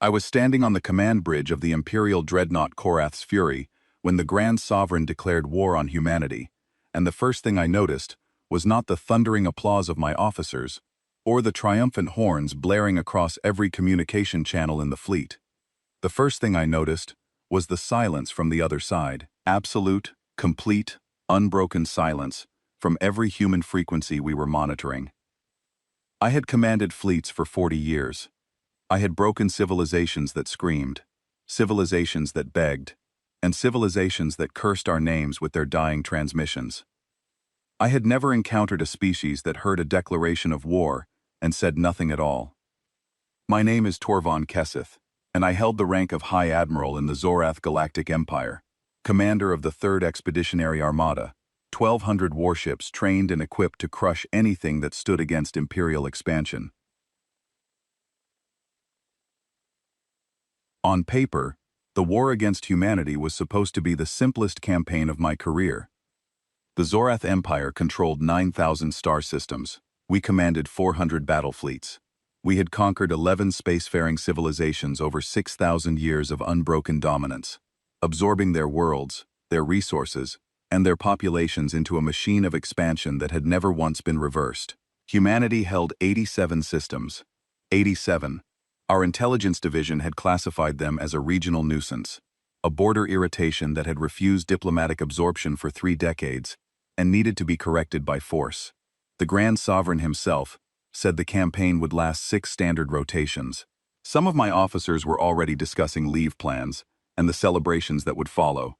I was standing on the command bridge of the Imperial dreadnought Korath's Fury when the Grand Sovereign declared war on humanity, and the first thing I noticed was not the thundering applause of my officers, or the triumphant horns blaring across every communication channel in the fleet. The first thing I noticed was the silence from the other side. Absolute, complete, unbroken silence from every human frequency we were monitoring. I had commanded fleets for 40 years. I had broken civilizations that screamed, civilizations that begged, and civilizations that cursed our names with their dying transmissions. I had never encountered a species that heard a declaration of war and said nothing at all. My name is Torvon Keseth, and I held the rank of High Admiral in the Zorath Galactic Empire, commander of the 3rd Expeditionary Armada, 1,200 warships trained and equipped to crush anything that stood against Imperial expansion. On paper, the war against humanity was supposed to be the simplest campaign of my career. The Zorath Empire controlled 9,000 star systems. We commanded 400 battle fleets. We had conquered 11 spacefaring civilizations over 6,000 years of unbroken dominance, absorbing their worlds, their resources, and their populations into a machine of expansion that had never once been reversed. Humanity held 87 systems. 87. Our intelligence division had classified them as a regional nuisance, a border irritation that had refused diplomatic absorption for 3 decades and needed to be corrected by force. The Grand Sovereign himself said the campaign would last 6 standard rotations. Some of my officers were already discussing leave plans and the celebrations that would follow.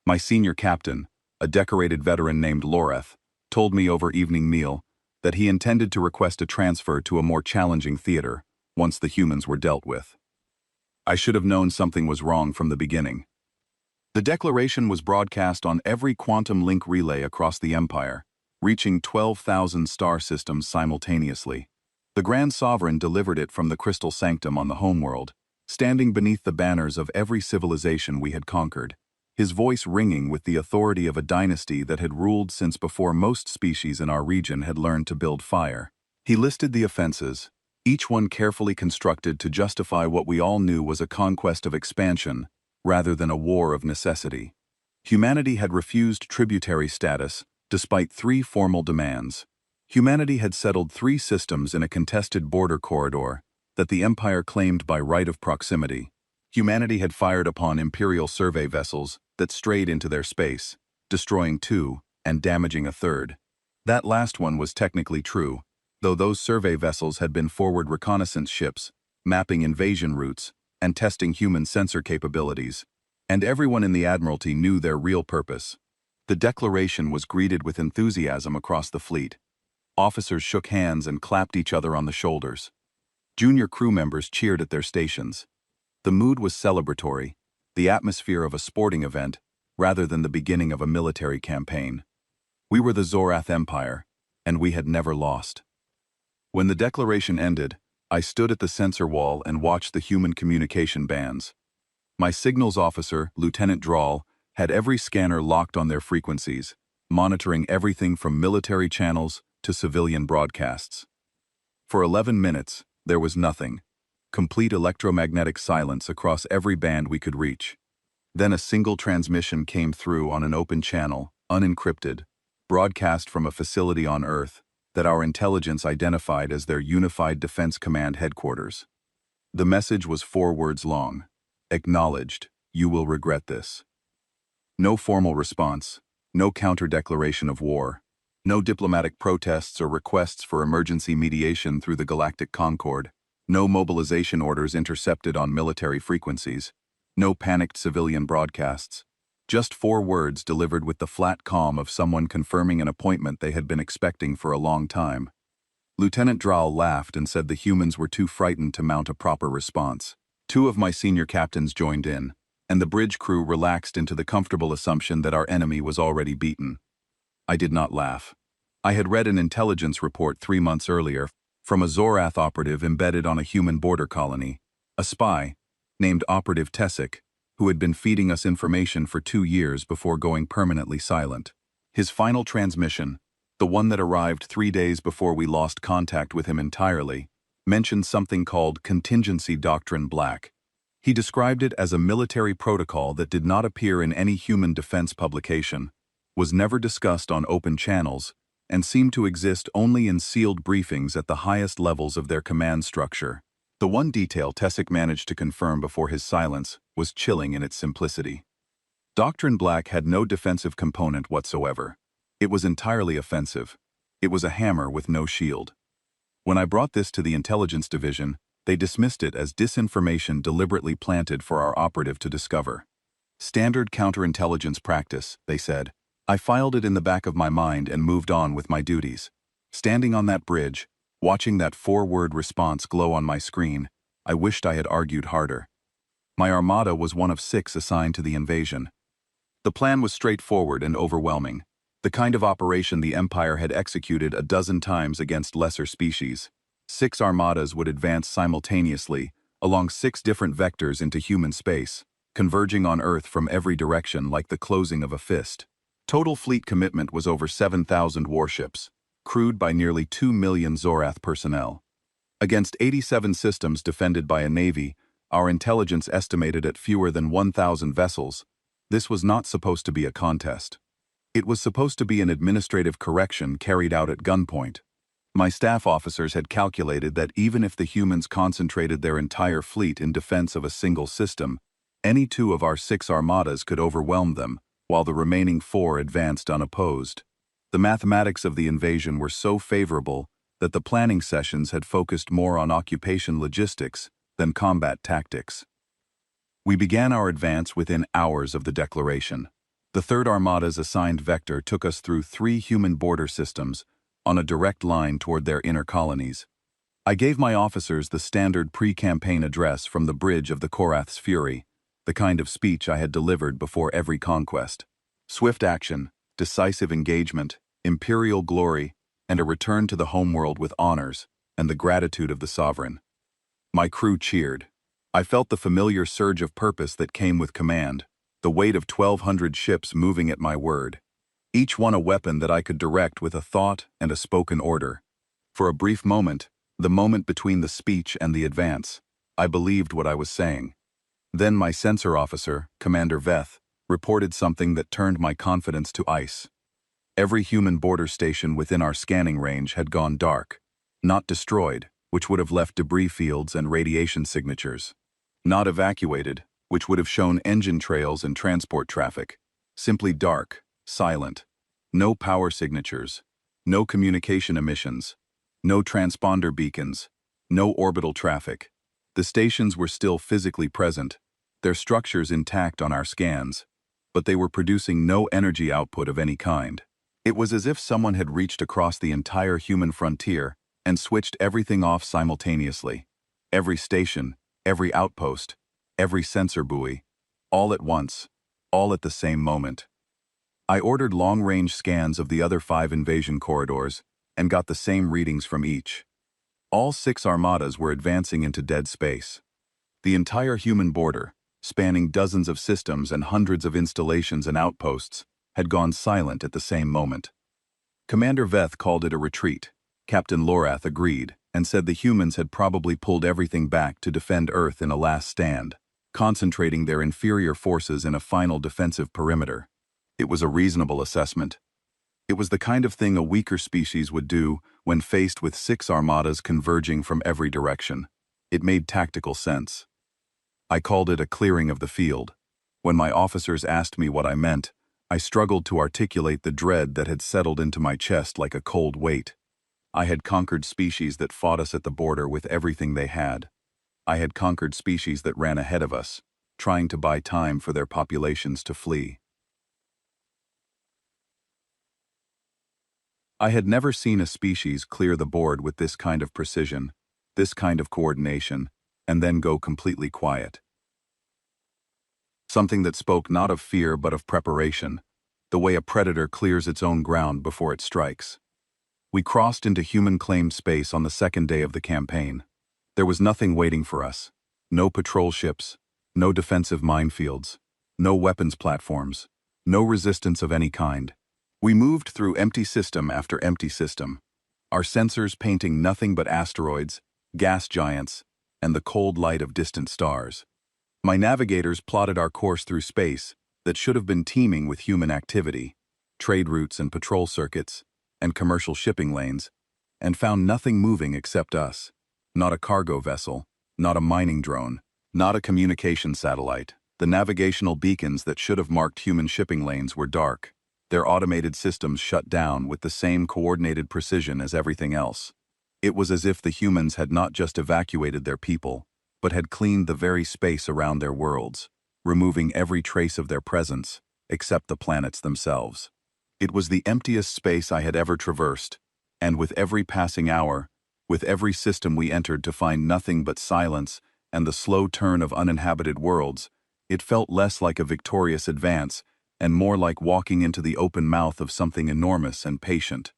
My senior captain, a decorated veteran named Loreth, told me over evening meal that he intended to request a transfer to a more challenging theater once the humans were dealt with. I should have known something was wrong from the beginning. The declaration was broadcast on every quantum link relay across the Empire, reaching 12,000 star systems simultaneously. The Grand Sovereign delivered it from the Crystal Sanctum on the homeworld, standing beneath the banners of every civilization we had conquered, his voice ringing with the authority of a dynasty that had ruled since before most species in our region had learned to build fire. He listed the offenses, each one carefully constructed to justify what we all knew was a conquest of expansion rather than a war of necessity. Humanity had refused tributary status despite 3 formal demands. Humanity had settled 3 systems in a contested border corridor that the Empire claimed by right of proximity. Humanity had fired upon Imperial survey vessels that strayed into their space, destroying 2 and damaging a 3rd. That last one was technically true, though those survey vessels had been forward reconnaissance ships, mapping invasion routes, and testing human sensor capabilities, and everyone in the Admiralty knew their real purpose. The declaration was greeted with enthusiasm across the fleet. Officers shook hands and clapped each other on the shoulders. Junior crew members cheered at their stations. The mood was celebratory, the atmosphere of a sporting event, rather than the beginning of a military campaign. We were the Zorath Empire, and we had never lost. When the declaration ended, I stood at the sensor wall and watched the human communication bands. My signals officer, Lieutenant Drawl, had every scanner locked on their frequencies, monitoring everything from military channels to civilian broadcasts. For 11 minutes, there was nothing. Complete electromagnetic silence across every band we could reach. Then a single transmission came through on an open channel, unencrypted, broadcast from a facility on Earth that our intelligence identified as their Unified Defense Command headquarters. The message was 4 words long. Acknowledged, you will regret this. No formal response, no counter-declaration of war, no diplomatic protests or requests for emergency mediation through the Galactic Concord, no mobilization orders intercepted on military frequencies, no panicked civilian broadcasts. Just 4 words delivered with the flat calm of someone confirming an appointment they had been expecting for a long time. Lieutenant Drawl laughed and said the humans were too frightened to mount a proper response. 2 of my senior captains joined in, and the bridge crew relaxed into the comfortable assumption that our enemy was already beaten. I did not laugh. I had read an intelligence report 3 months earlier from a Zorath operative embedded on a human border colony, a spy named Operative Tessic, who had been feeding us information for 2 years before going permanently silent. His final transmission, the one that arrived 3 days before we lost contact with him entirely, mentioned something called Contingency Doctrine Black, He described it as a military protocol that did not appear in any human defense publication, was never discussed on open channels, and seemed to exist only in sealed briefings at the highest levels of their command structure. The one detail Tessick managed to confirm before his silence was chilling in its simplicity. Doctrine Black had no defensive component whatsoever. It was entirely offensive. It was a hammer with no shield. When I brought this to the intelligence division, they dismissed it as disinformation deliberately planted for our operative to discover. Standard counterintelligence practice, they said. I filed it in the back of my mind and moved on with my duties. Standing on that bridge, watching that four-word response glow on my screen, I wished I had argued harder. My armada was one of 6 assigned to the invasion. The plan was straightforward and overwhelming, the kind of operation the Empire had executed a dozen times against lesser species. 6 armadas would advance simultaneously, along 6 different vectors into human space, converging on Earth from every direction like the closing of a fist. Total fleet commitment was over 7,000 warships, crewed by nearly 2 million Zorath personnel. Against 87 systems defended by a navy, our intelligence estimated at fewer than 1,000 vessels. This was not supposed to be a contest. It was supposed to be an administrative correction carried out at gunpoint. My staff officers had calculated that even if the humans concentrated their entire fleet in defense of a single system, any 2 of our 6 armadas could overwhelm them, while the remaining 4 advanced unopposed. The mathematics of the invasion were so favorable that the planning sessions had focused more on occupation logistics than combat tactics. We began our advance within hours of the declaration. The 3rd Armada's assigned vector took us through 3 human border systems on a direct line toward their inner colonies. I gave my officers the standard pre-campaign address from the bridge of the Korath's Fury, the kind of speech I had delivered before every conquest. Swift action, decisive engagement, imperial glory, and a return to the homeworld with honors and the gratitude of the sovereign. My crew cheered. I felt the familiar surge of purpose that came with command, the weight of 1,200 ships moving at my word. Each one a weapon that I could direct with a thought and a spoken order. For a brief moment, the moment between the speech and the advance, I believed what I was saying. Then my sensor officer, Commander Veth, reported something that turned my confidence to ice. Every human border station within our scanning range had gone dark. Not destroyed, which would have left debris fields and radiation signatures. Not evacuated, which would have shown engine trails and transport traffic. Simply dark, silent. No power signatures. No communication emissions. No transponder beacons. No orbital traffic. The stations were still physically present, their structures intact on our scans, but they were producing no energy output of any kind. It was as if someone had reached across the entire human frontier and switched everything off simultaneously. Every station, every outpost, every sensor buoy, all at once, all at the same moment. I ordered long-range scans of the other 5 invasion corridors and got the same readings from each. All 6 armadas were advancing into dead space. The entire human border, spanning dozens of systems and hundreds of installations and outposts, had gone silent at the same moment. Commander Veth called it a retreat. Captain Lorath agreed and said the humans had probably pulled everything back to defend Earth in a last stand, concentrating their inferior forces in a final defensive perimeter. It was a reasonable assessment. It was the kind of thing a weaker species would do when faced with 6 armadas converging from every direction. It made tactical sense. I called it a clearing of the field. When my officers asked me what I meant, I struggled to articulate the dread that had settled into my chest like a cold weight. I had conquered species that fought us at the border with everything they had. I had conquered species that ran ahead of us, trying to buy time for their populations to flee. I had never seen a species clear the board with this kind of precision, this kind of coordination, and then go completely quiet. Something that spoke not of fear but of preparation, the way a predator clears its own ground before it strikes. We crossed into human-claimed space on the 2nd day of the campaign. There was nothing waiting for us. No patrol ships, no defensive minefields, no weapons platforms, no resistance of any kind. We moved through empty system after empty system, our sensors painting nothing but asteroids, gas giants, and the cold light of distant stars. My navigators plotted our course through space that should have been teeming with human activity, trade routes and patrol circuits, and commercial shipping lanes, and found nothing moving except us. Not a cargo vessel, not a mining drone, not a communication satellite. The navigational beacons that should have marked human shipping lanes were dark, their automated systems shut down with the same coordinated precision as everything else. It was as if the humans had not just evacuated their people, but had cleaned the very space around their worlds, removing every trace of their presence, except the planets themselves. It was the emptiest space I had ever traversed, and with every passing hour, with every system we entered to find nothing but silence and the slow turn of uninhabited worlds, it felt less like a victorious advance and more like walking into the open mouth of something enormous and patient.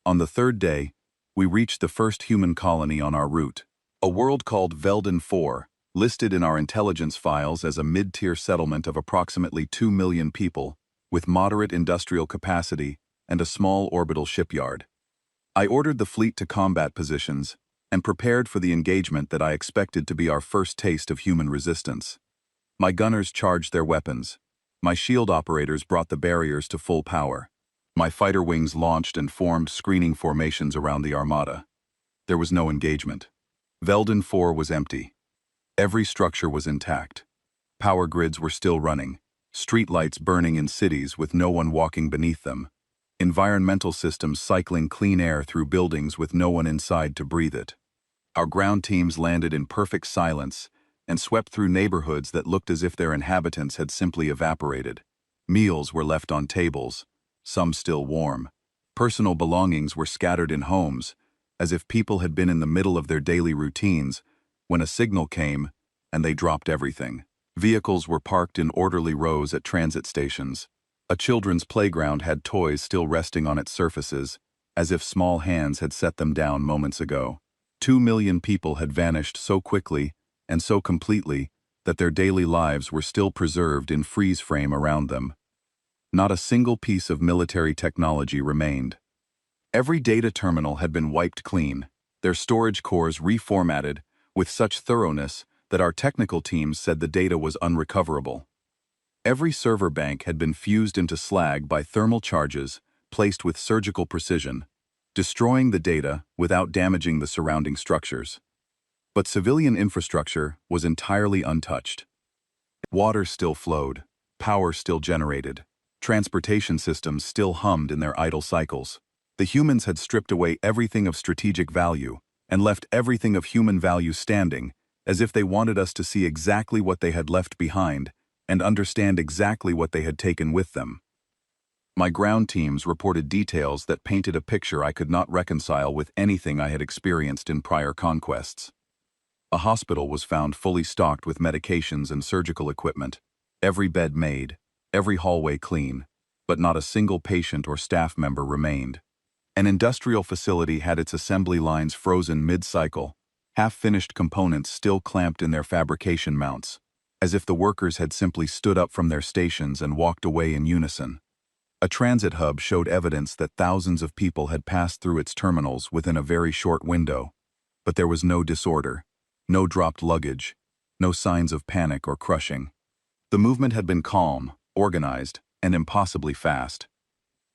On the third day, we reached the first human colony on our route, a world called Velden 4, listed in our intelligence files as a mid-tier settlement of approximately 2 million people, with moderate industrial capacity and a small orbital shipyard. I ordered the fleet to combat positions and prepared for the engagement that I expected to be our first taste of human resistance. My gunners charged their weapons. My shield operators brought the barriers to full power. My fighter wings launched and formed screening formations around the armada. There was no engagement. Velden 4 was empty. Every structure was intact. Power grids were still running, streetlights burning in cities with no one walking beneath them, environmental systems cycling clean air through buildings with no one inside to breathe it. Our ground teams landed in perfect silence and swept through neighborhoods that looked as if their inhabitants had simply evaporated. Meals were left on tables, some still warm. Personal belongings were scattered in homes, as if people had been in the middle of their daily routines when a signal came and they dropped everything. Vehicles were parked in orderly rows at transit stations. A children's playground had toys still resting on its surfaces, as if small hands had set them down moments ago. 2 million people had vanished so quickly and so completely that their daily lives were still preserved in freeze frame around them. Not a single piece of military technology remained. Every data terminal had been wiped clean, their storage cores reformatted with such thoroughness that our technical teams said the data was unrecoverable. Every server bank had been fused into slag by thermal charges placed with surgical precision, destroying the data without damaging the surrounding structures. But civilian infrastructure was entirely untouched. Water still flowed, power still generated, transportation systems still hummed in their idle cycles. The humans had stripped away everything of strategic value and left everything of human value standing, as if they wanted us to see exactly what they had left behind and understand exactly what they had taken with them. My ground teams reported details that painted a picture I could not reconcile with anything I had experienced in prior conquests. A hospital was found fully stocked with medications and surgical equipment, every bed made, every hallway clean, but not a single patient or staff member remained. An industrial facility had its assembly lines frozen mid-cycle, half-finished components still clamped in their fabrication mounts, as if the workers had simply stood up from their stations and walked away in unison. A transit hub showed evidence that thousands of people had passed through its terminals within a very short window, but there was no disorder, no dropped luggage, no signs of panic or crushing. The movement had been calm, organized, and impossibly fast.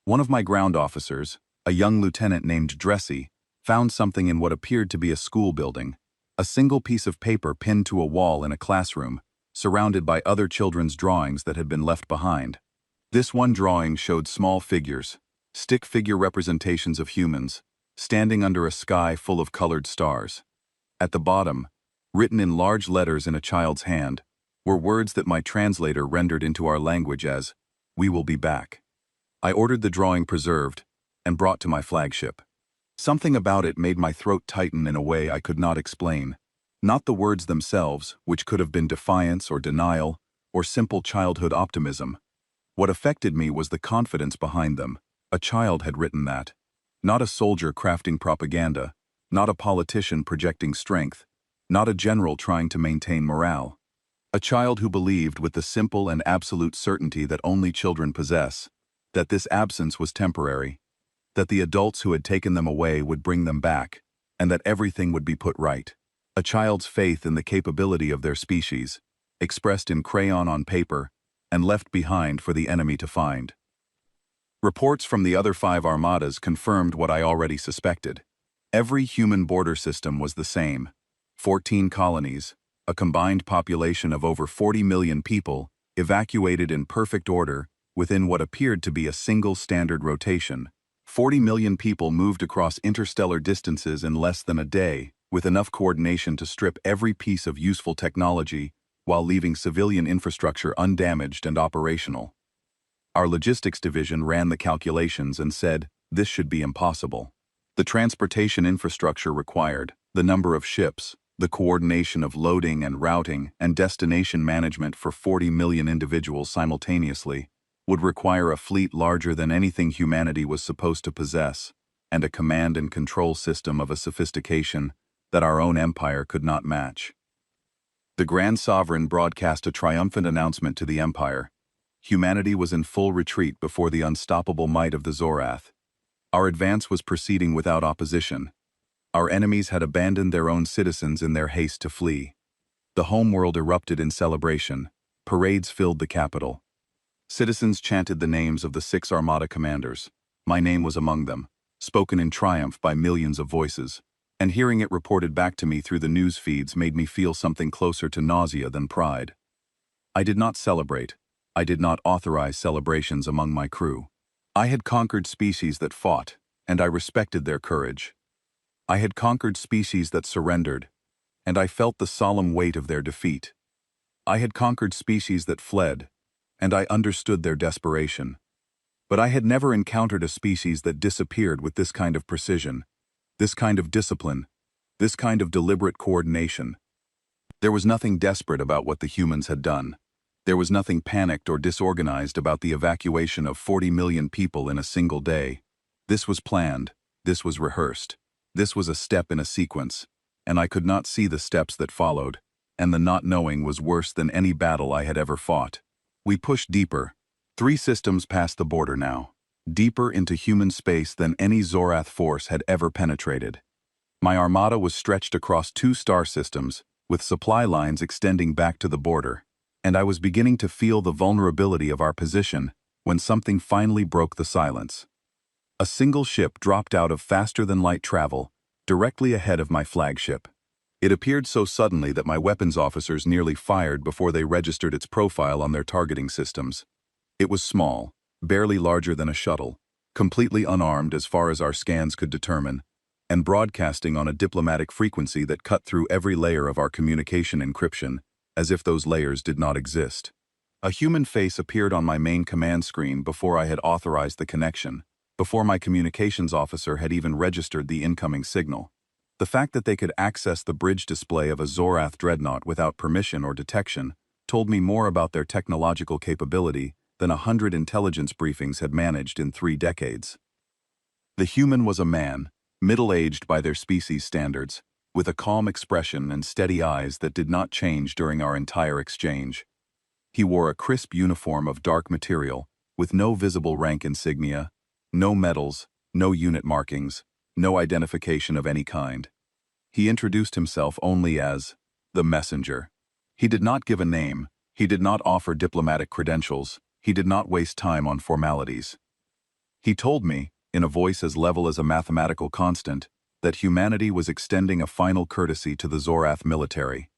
One of my ground officers, a young lieutenant named Dressy, found something in what appeared to be a school building, a single piece of paper pinned to a wall in a classroom, surrounded by other children's drawings that had been left behind. This one drawing showed small figures, stick figure representations of humans, standing under a sky full of colored stars. At the bottom, written in large letters in a child's hand, were words that my translator rendered into our language as, "We will be back." I ordered the drawing preserved and brought to my flagship. Something about it made my throat tighten in a way I could not explain. Not the words themselves, which could have been defiance or denial, or simple childhood optimism. What affected me was the confidence behind them. A child had written that. Not a soldier crafting propaganda, not a politician projecting strength, not a general trying to maintain morale. A child who believed with the simple and absolute certainty that only children possess, that this absence was temporary, that the adults who had taken them away would bring them back, and that everything would be put right. A child's faith in the capability of their species, expressed in crayon on paper, and left behind for the enemy to find. Reports from the other 5 armadas confirmed what I already suspected. Every human border system was the same. 14 colonies, a combined population of over 40 million people, evacuated in perfect order within what appeared to be a single standard rotation. 40 million people moved across interstellar distances in less than a day, with enough coordination to strip every piece of useful technology while leaving civilian infrastructure undamaged and operational. Our logistics division ran the calculations and said this should be impossible. The transportation infrastructure required, the number of ships, the coordination of loading and routing and destination management for 40 million individuals simultaneously, would require a fleet larger than anything humanity was supposed to possess, and a command and control system of a sophistication that our own empire could not match. The Grand Sovereign broadcast a triumphant announcement to the empire. Humanity was in full retreat before the unstoppable might of the Zorath. Our advance was proceeding without opposition. Our enemies had abandoned their own citizens in their haste to flee. The homeworld erupted in celebration. Parades filled the capital. Citizens chanted the names of the 6 armada commanders. My name was among them, spoken in triumph by millions of voices, and hearing it reported back to me through the news feeds made me feel something closer to nausea than pride. I did not celebrate. I did not authorize celebrations among my crew. I had conquered species that fought, and I respected their courage. I had conquered species that surrendered, and I felt the solemn weight of their defeat. I had conquered species that fled, and I understood their desperation. But I had never encountered a species that disappeared with this kind of precision, this kind of discipline, this kind of deliberate coordination. There was nothing desperate about what the humans had done. There was nothing panicked or disorganized about the evacuation of 40 million people in a single day. This was planned. This was rehearsed. This was a step in a sequence, and I could not see the steps that followed, and the not knowing was worse than any battle I had ever fought. We pushed deeper. 3 systems past the border now, deeper into human space than any Zorath force had ever penetrated. My armada was stretched across 2 star systems, with supply lines extending back to the border, and I was beginning to feel the vulnerability of our position when something finally broke the silence. A single ship dropped out of faster-than-light travel, directly ahead of my flagship. It appeared so suddenly that my weapons officers nearly fired before they registered its profile on their targeting systems. It was small, barely larger than a shuttle, completely unarmed as far as our scans could determine, and broadcasting on a diplomatic frequency that cut through every layer of our communication encryption, as if those layers did not exist. A human face appeared on my main command screen before I had authorized the connection, before my communications officer had even registered the incoming signal. The fact that they could access the bridge display of a Zorath dreadnought without permission or detection told me more about their technological capability than 100 intelligence briefings had managed in 3 decades. The human was a man, middle-aged by their species standards, with a calm expression and steady eyes that did not change during our entire exchange. He wore a crisp uniform of dark material, with no visible rank insignia, no medals, no unit markings, no identification of any kind. He introduced himself only as the messenger. He did not give a name, he did not offer diplomatic credentials, he did not waste time on formalities. He told me, in a voice as level as a mathematical constant, that humanity was extending a final courtesy to the Zorath military.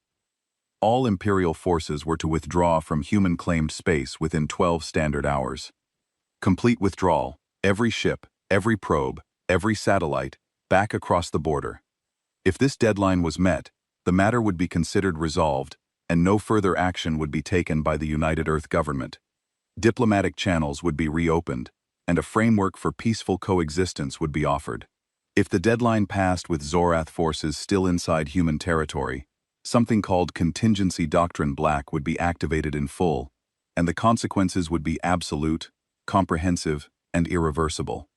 All Imperial forces were to withdraw from human-claimed space within 12 standard hours. Complete withdrawal, every ship, every probe, every satellite, back across the border. If this deadline was met, the matter would be considered resolved, and no further action would be taken by the United Earth government. Diplomatic channels would be reopened, and a framework for peaceful coexistence would be offered. If the deadline passed with Zorath forces still inside human territory, something called Contingency Doctrine Black would be activated in full, and the consequences would be absolute, comprehensive, and irreversible.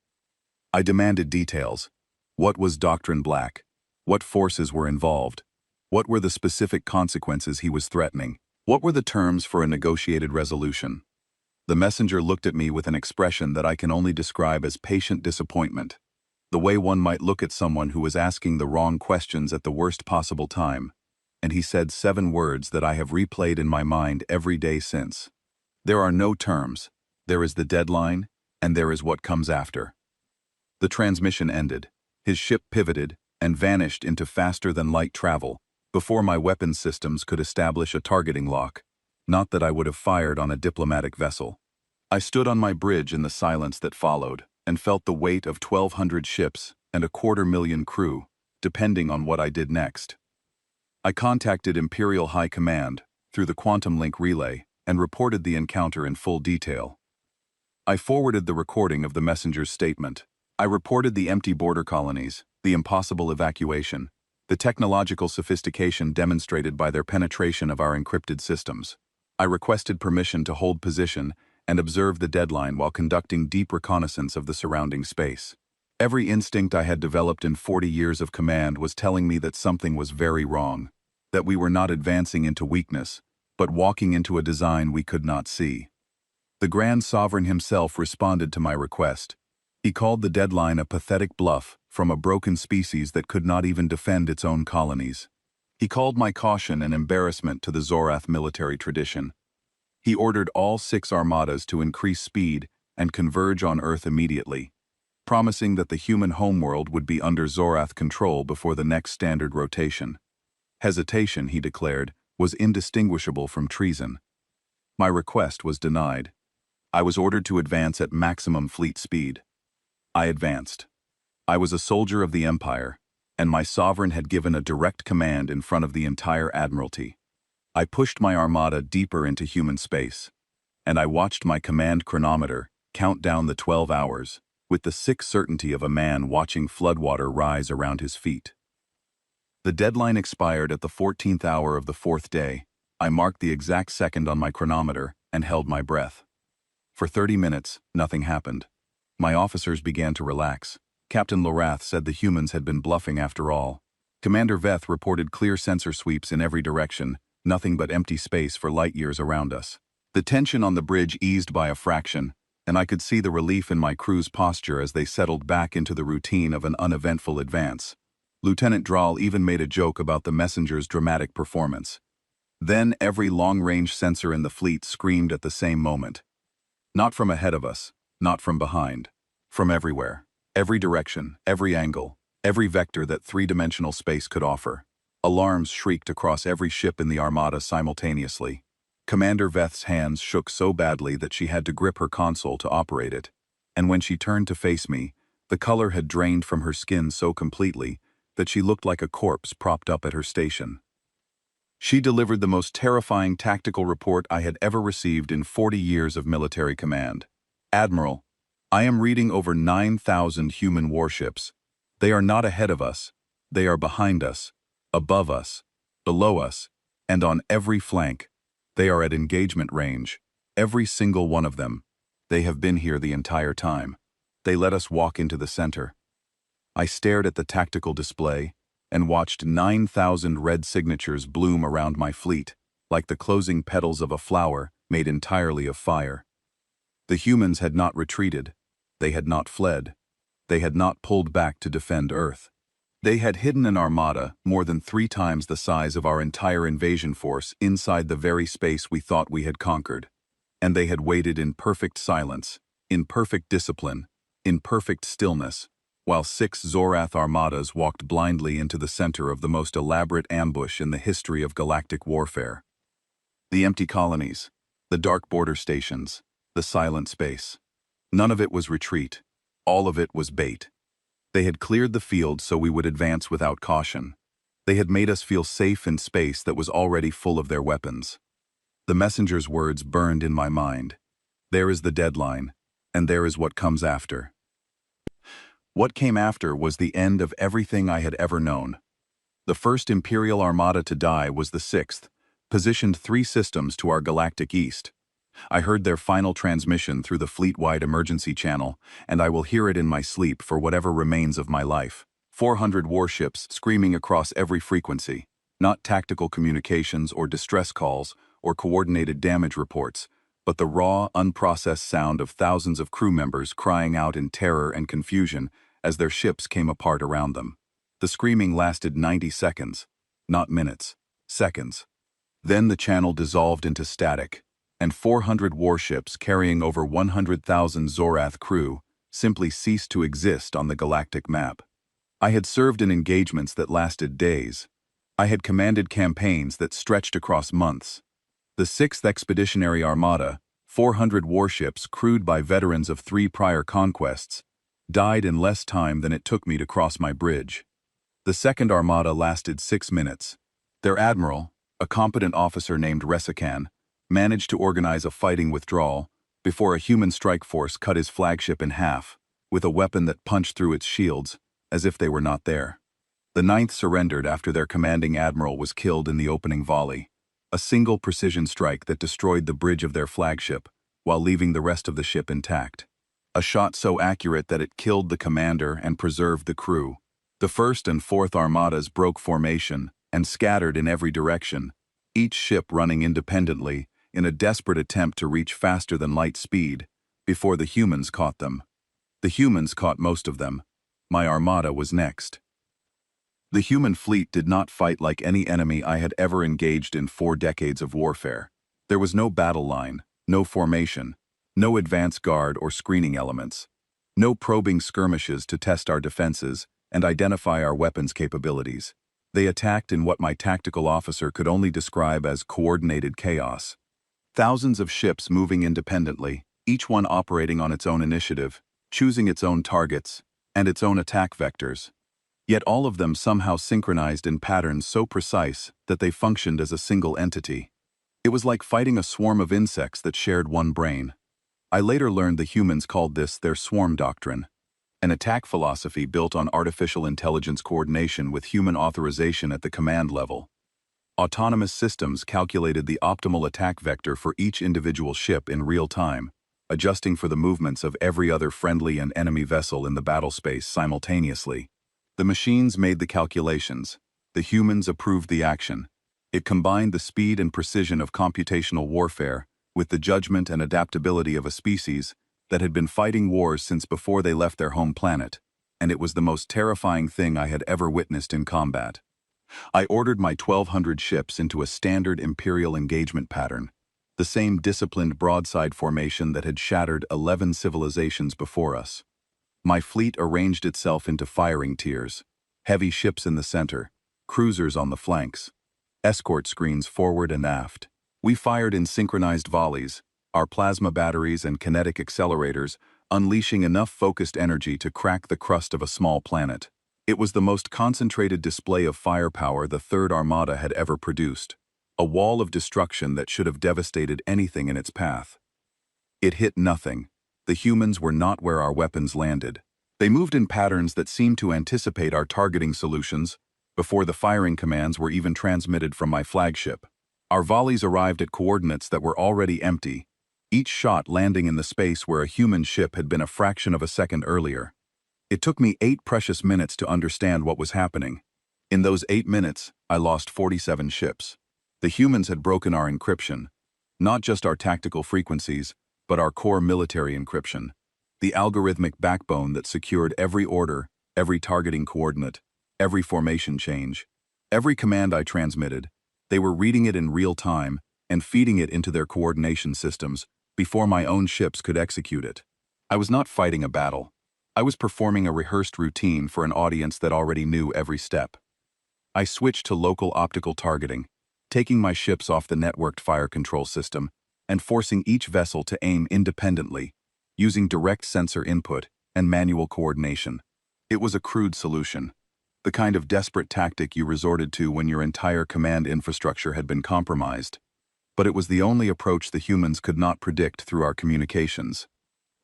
I demanded details. What was Doctrine Black? What forces were involved? What were the specific consequences he was threatening? What were the terms for a negotiated resolution? The messenger looked at me with an expression that I can only describe as patient disappointment, the way one might look at someone who was asking the wrong questions at the worst possible time. and he said 7 words that I have replayed in my mind every day since. There are no terms. There is the deadline, and there is what comes after. The transmission ended. His ship pivoted and vanished into faster-than-light travel before my weapons systems could establish a targeting lock. Not that I would have fired on a diplomatic vessel. I stood on my bridge in the silence that followed and felt the weight of 1,200 ships and 250,000 crew, depending on what I did next. I contacted Imperial High Command through the Quantum Link relay and reported the encounter in full detail. I forwarded the recording of the messenger's statement. I reported the empty border colonies, the impossible evacuation, the technological sophistication demonstrated by their penetration of our encrypted systems. I requested permission to hold position and observe the deadline while conducting deep reconnaissance of the surrounding space. Every instinct I had developed in 40 years of command was telling me that something was very wrong, that we were not advancing into weakness, but walking into a design we could not see. The Grand Sovereign himself responded to my request. He called the deadline a pathetic bluff from a broken species that could not even defend its own colonies. He called my caution an embarrassment to the Zorath military tradition. He ordered all 6 armadas to increase speed and converge on Earth immediately, promising that the human homeworld would be under Zorath control before the next standard rotation. Hesitation, he declared, was indistinguishable from treason. My request was denied. I was ordered to advance at maximum fleet speed. I advanced. I was a soldier of the Empire, and my sovereign had given a direct command in front of the entire Admiralty. I pushed my armada deeper into human space, and I watched my command chronometer count down the 12 hours, with the sick certainty of a man watching floodwater rise around his feet. The deadline expired at the 14th hour of the 4th day. I marked the exact second on my chronometer and held my breath. For 30 minutes, nothing happened. My officers began to relax. Captain Lorath said the humans had been bluffing after all. Commander Veth reported clear sensor sweeps in every direction, nothing but empty space for light years around us. The tension on the bridge eased by a fraction, and I could see the relief in my crew's posture as they settled back into the routine of an uneventful advance. Lieutenant Drahl even made a joke about the messenger's dramatic performance. Then every long-range sensor in the fleet screamed at the same moment. Not from ahead of us, not from behind. From everywhere. Every direction, every angle, every vector that three-dimensional space could offer. Alarms shrieked across every ship in the Armada simultaneously. Commander Veth's hands shook so badly that she had to grip her console to operate it. And when she turned to face me, the color had drained from her skin so completely that she looked like a corpse propped up at her station. She delivered the most terrifying tactical report I had ever received in 40 years of military command. Admiral, I am reading over 9,000 human warships. They are not ahead of us. They are behind us, above us, below us, and on every flank. They are at engagement range. Every single one of them. They have been here the entire time. They let us walk into the center. I stared at the tactical display and watched 9,000 red signatures bloom around my fleet, like the closing petals of a flower made entirely of fire. The humans had not retreated. They had not fled. They had not pulled back to defend Earth. They had hidden an armada more than 3 times the size of our entire invasion force inside the very space we thought we had conquered. And they had waited in perfect silence, in perfect discipline, in perfect stillness, while 6 Zorath armadas walked blindly into the center of the most elaborate ambush in the history of galactic warfare. The empty colonies, the dark border stations, the silent space. None of it was retreat. All of it was bait. They had cleared the field so we would advance without caution. They had made us feel safe in space that was already full of their weapons. The messenger's words burned in my mind. There is the deadline, and there is what comes after. What came after was the end of everything I had ever known. The first Imperial Armada to die was the 6th, positioned 3 systems to our galactic east. I heard their final transmission through the fleet-wide emergency channel, and I will hear it in my sleep for whatever remains of my life. 400 warships screaming across every frequency, not tactical communications or distress calls or coordinated damage reports, but the raw, unprocessed sound of thousands of crew members crying out in terror and confusion as their ships came apart around them. The screaming lasted 90 seconds, not minutes. seconds. Then the channel dissolved into static, and 400 warships carrying over 100,000 Zorath crew simply ceased to exist on the galactic map. I had served in engagements that lasted days. I had commanded campaigns that stretched across months. The 6th Expeditionary Armada, 400 warships crewed by veterans of 3 prior conquests, died in less time than it took me to cross my bridge. The 2nd Armada lasted 6 minutes. Their admiral, a competent officer named Resikan, managed to organize a fighting withdrawal before a human strike force cut his flagship in half with a weapon that punched through its shields as if they were not there. The 9th surrendered after their commanding admiral was killed in the opening volley, a single precision strike that destroyed the bridge of their flagship while leaving the rest of the ship intact. A shot so accurate that it killed the commander and preserved the crew. The 1st and 4th Armadas broke formation and scattered in every direction, each ship running independently in a desperate attempt to reach faster than light speed before the humans caught them. The humans caught most of them. My armada was next. The human fleet did not fight like any enemy I had ever engaged in 4 decades of warfare. There was no battle line, no formation, no advance guard or screening elements, no probing skirmishes to test our defenses and identify our weapons capabilities. They attacked in what my tactical officer could only describe as coordinated chaos. Thousands of ships moving independently, each one operating on its own initiative, choosing its own targets and its own attack vectors. Yet all of them somehow synchronized in patterns so precise that they functioned as a single entity. It was like fighting a swarm of insects that shared one brain. I later learned the humans called this their swarm doctrine, an attack philosophy built on artificial intelligence coordination with human authorization at the command level. Autonomous systems calculated the optimal attack vector for each individual ship in real time, adjusting for the movements of every other friendly and enemy vessel in the battle space simultaneously. The machines made the calculations. The humans approved the action. It combined the speed and precision of computational warfare with the judgment and adaptability of a species that had been fighting wars since before they left their home planet, and it was the most terrifying thing I had ever witnessed in combat. I ordered my 1,200 ships into a standard Imperial engagement pattern, the same disciplined broadside formation that had shattered 11 civilizations before us. My fleet arranged itself into firing tiers, heavy ships in the center, cruisers on the flanks, escort screens forward and aft. We fired in synchronized volleys, our plasma batteries and kinetic accelerators unleashing enough focused energy to crack the crust of a small planet. It was the most concentrated display of firepower the 3rd Armada had ever produced, a wall of destruction that should have devastated anything in its path. It hit nothing. The humans were not where our weapons landed. They moved in patterns that seemed to anticipate our targeting solutions before the firing commands were even transmitted from my flagship. Our volleys arrived at coordinates that were already empty, each shot landing in the space where a human ship had been a fraction of a second earlier. It took me 8 precious minutes to understand what was happening. In those 8 minutes, I lost 47 ships. The humans had broken our encryption, not just our tactical frequencies, but our core military encryption, the algorithmic backbone that secured every order, every targeting coordinate, every formation change, every command I transmitted. They were reading it in real time and feeding it into their coordination systems before my own ships could execute it. I was not fighting a battle. I was performing a rehearsed routine for an audience that already knew every step. I switched to local optical targeting, taking my ships off the networked fire control system and forcing each vessel to aim independently, using direct sensor input and manual coordination. It was a crude solution, the kind of desperate tactic you resorted to when your entire command infrastructure had been compromised. But it was the only approach the humans could not predict through our communications.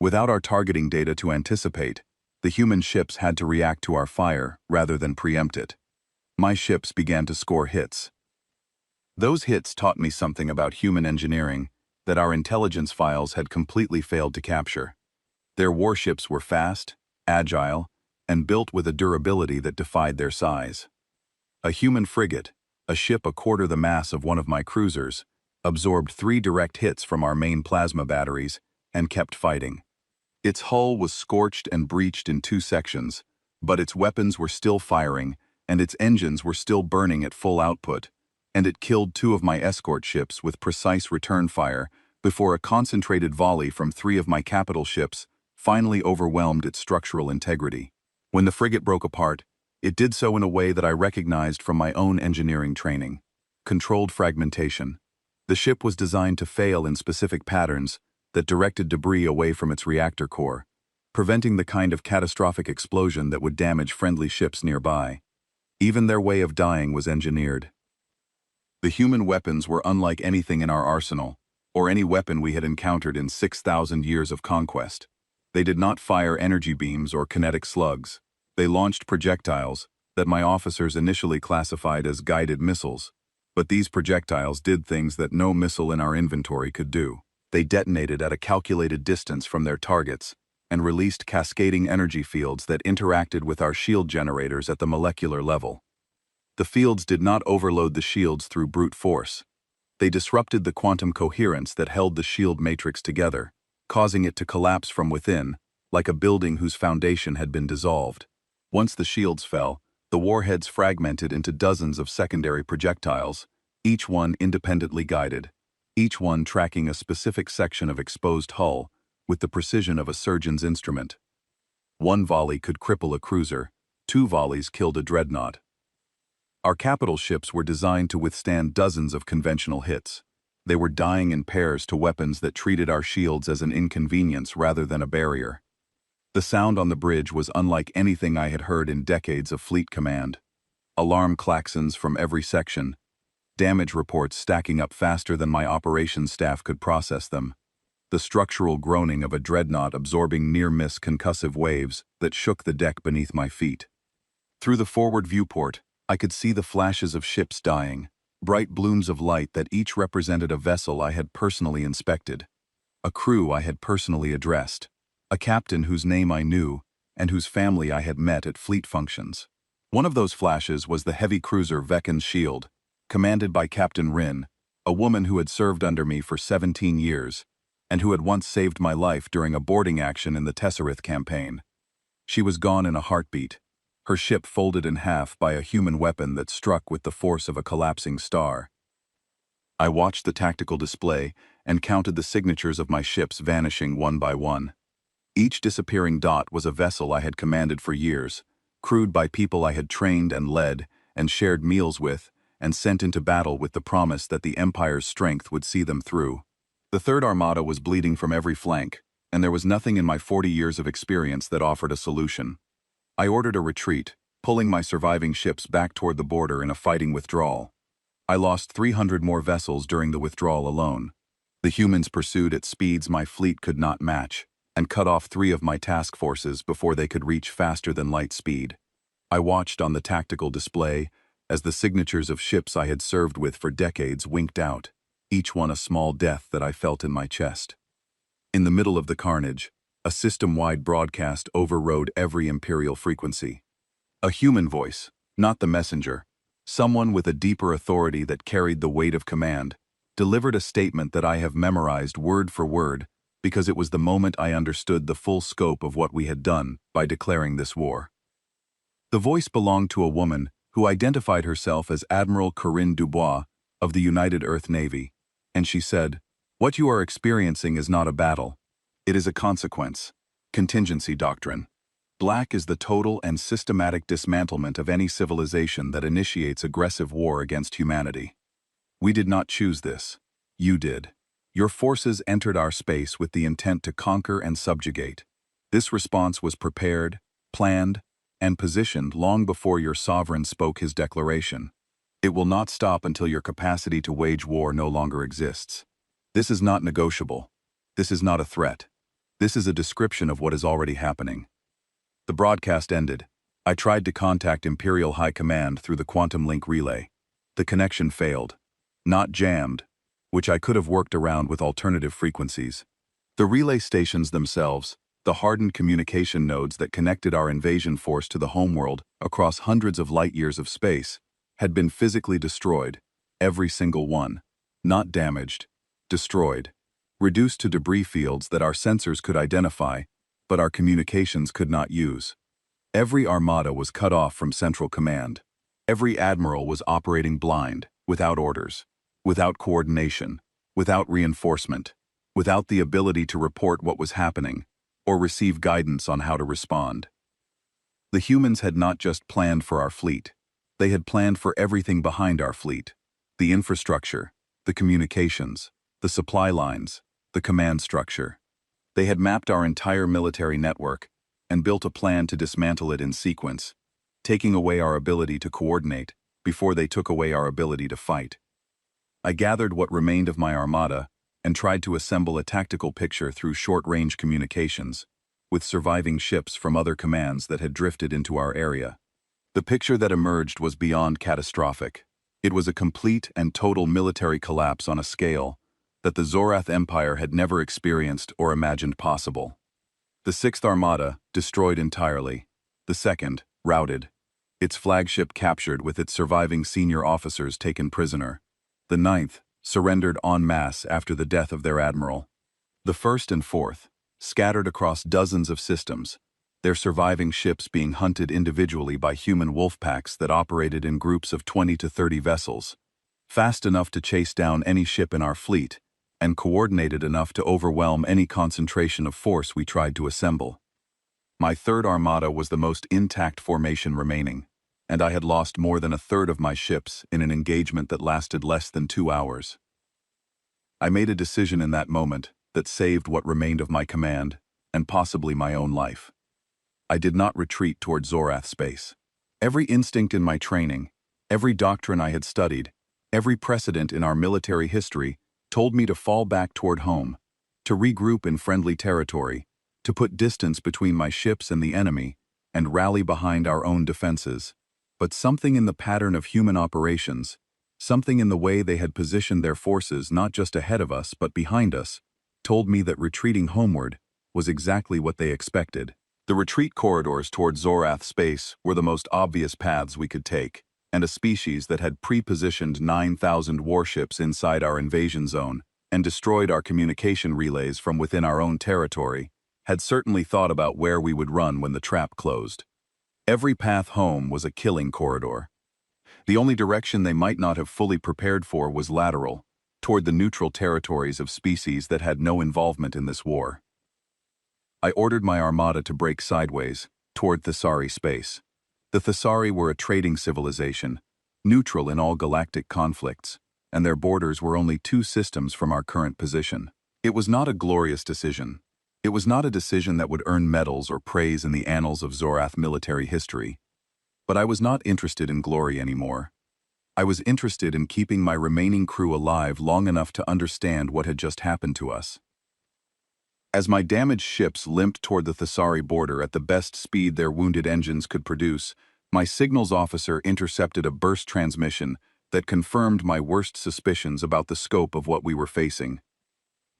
Without our targeting data to anticipate, the human ships had to react to our fire rather than preempt it. My ships began to score hits. Those hits taught me something about human engineering that our intelligence files had completely failed to capture. Their warships were fast, agile, and built with a durability that defied their size. A human frigate, a ship a quarter the mass of one of my cruisers, absorbed 3 direct hits from our main plasma batteries and kept fighting. Its hull was scorched and breached in 2 sections, but its weapons were still firing and its engines were still burning at full output, and it killed 2 of my escort ships with precise return fire before a concentrated volley from 3 of my capital ships finally overwhelmed its structural integrity. When the frigate broke apart, it did so in a way that I recognized from my own engineering training: controlled fragmentation. The ship was designed to fail in specific patterns that directed debris away from its reactor core, preventing the kind of catastrophic explosion that would damage friendly ships nearby. Even their way of dying was engineered. The human weapons were unlike anything in our arsenal, or any weapon we had encountered in 6,000 years of conquest. They did not fire energy beams or kinetic slugs. They launched projectiles that my officers initially classified as guided missiles. But these projectiles did things that no missile in our inventory could do. They detonated at a calculated distance from their targets and released cascading energy fields that interacted with our shield generators at the molecular level. The fields did not overload the shields through brute force. They disrupted the quantum coherence that held the shield matrix together, causing it to collapse from within, like a building whose foundation had been dissolved. Once the shields fell, the warheads fragmented into dozens of secondary projectiles, each one independently guided, each one tracking a specific section of exposed hull with the precision of a surgeon's instrument. One volley could cripple a cruiser, 2 volleys killed a dreadnought. Our capital ships were designed to withstand dozens of conventional hits. They were dying in pairs to weapons that treated our shields as an inconvenience rather than a barrier. The sound on the bridge was unlike anything I had heard in decades of fleet command. Alarm klaxons from every section, damage reports stacking up faster than my operations staff could process them, the structural groaning of a dreadnought absorbing near-miss concussive waves that shook the deck beneath my feet. Through the forward viewport, I could see the flashes of ships dying, bright blooms of light that each represented a vessel I had personally inspected, a crew I had personally addressed, a captain whose name I knew and whose family I had met at fleet functions. One of those flashes was the heavy cruiser Vecken's Shield, commanded by Captain Rin, a woman who had served under me for 17 years and who had once saved my life during a boarding action in the Tesserith campaign. She was gone in a heartbeat, her ship folded in half by a human weapon that struck with the force of a collapsing star. I watched the tactical display and counted the signatures of my ships vanishing one by one. Each disappearing dot was a vessel I had commanded for years, crewed by people I had trained and led and shared meals with, and sent into battle with the promise that the Empire's strength would see them through. The Third Armada was bleeding from every flank, and there was nothing in my 40 years of experience that offered a solution. I ordered a retreat, pulling my surviving ships back toward the border in a fighting withdrawal. I lost 300 more vessels during the withdrawal alone. The humans pursued at speeds my fleet could not match, and cut off 3 of my task forces before they could reach faster than light speed. I watched on the tactical display as the signatures of ships I had served with for decades winked out, each one a small death that I felt in my chest. In the middle of the carnage, a system-wide broadcast overrode every Imperial frequency. A human voice, not the messenger, someone with a deeper authority that carried the weight of command, delivered a statement that I have memorized word for word because it was the moment I understood the full scope of what we had done by declaring this war. The voice belonged to a woman who identified herself as Admiral Corinne Dubois of the United Earth Navy, and she said, "What you are experiencing is not a battle. It is a consequence. Contingency doctrine. Black is the total and systematic dismantlement of any civilization that initiates aggressive war against humanity. We did not choose this. You did. Your forces entered our space with the intent to conquer and subjugate. This response was prepared, planned, and positioned long before your sovereign spoke his declaration. It will not stop until your capacity to wage war no longer exists. This is not negotiable. This is not a threat. This is a description of what is already happening." The broadcast ended. I tried to contact Imperial High Command through the quantum link relay. The connection failed. Not jammed, which I could have worked around with alternative frequencies. The relay stations themselves, the hardened communication nodes that connected our invasion force to the homeworld across hundreds of light years of space, had been physically destroyed, every single one. Not damaged, destroyed. Reduced to debris fields that our sensors could identify, but our communications could not use. Every armada was cut off from central command. Every admiral was operating blind, without orders, without coordination, without reinforcement, without the ability to report what was happening or receive guidance on how to respond. The humans had not just planned for our fleet. They had planned for everything behind our fleet: the infrastructure, the communications, the supply lines, the command structure. They had mapped our entire military network and built a plan to dismantle it in sequence, taking away our ability to coordinate before they took away our ability to fight. I gathered what remained of my armada and tried to assemble a tactical picture through short-range communications, with surviving ships from other commands that had drifted into our area. The picture that emerged was beyond catastrophic. It was a complete and total military collapse on a scale that the Zorath Empire had never experienced or imagined possible. The 6th Armada, destroyed entirely. The 2nd, routed. Its flagship captured with its surviving senior officers taken prisoner. The 9th, surrendered en masse after the death of their admiral. The 1st and 4th, scattered across dozens of systems, their surviving ships being hunted individually by human wolf packs that operated in groups of 20 to 30 vessels, fast enough to chase down any ship in our fleet, and coordinated enough to overwhelm any concentration of force we tried to assemble. My 3rd Armada was the most intact formation remaining, and I had lost more than a third of my ships in an engagement that lasted less than 2 hours. I made a decision in that moment that saved what remained of my command, and possibly my own life. I did not retreat toward Zorath space. Every instinct in my training, every doctrine I had studied, every precedent in our military history told me to fall back toward home, to regroup in friendly territory, to put distance between my ships and the enemy, and rally behind our own defenses. But something in the pattern of human operations, something in the way they had positioned their forces not just ahead of us but behind us, told me that retreating homeward was exactly what they expected. The retreat corridors toward Zorath space were the most obvious paths we could take, and a species that had pre-positioned 9,000 warships inside our invasion zone and destroyed our communication relays from within our own territory had certainly thought about where we would run when the trap closed. Every path home was a killing corridor. The only direction they might not have fully prepared for was lateral, toward the neutral territories of species that had no involvement in this war. I ordered my armada to break sideways, toward Thessari space. The Thessari were a trading civilization, neutral in all galactic conflicts, and their borders were only 2 systems from our current position. It was not a glorious decision. It was not a decision that would earn medals or praise in the annals of Zorath military history. But I was not interested in glory anymore. I was interested in keeping my remaining crew alive long enough to understand what had just happened to us. As my damaged ships limped toward the Thessari border at the best speed their wounded engines could produce, my signals officer intercepted a burst transmission that confirmed my worst suspicions about the scope of what we were facing.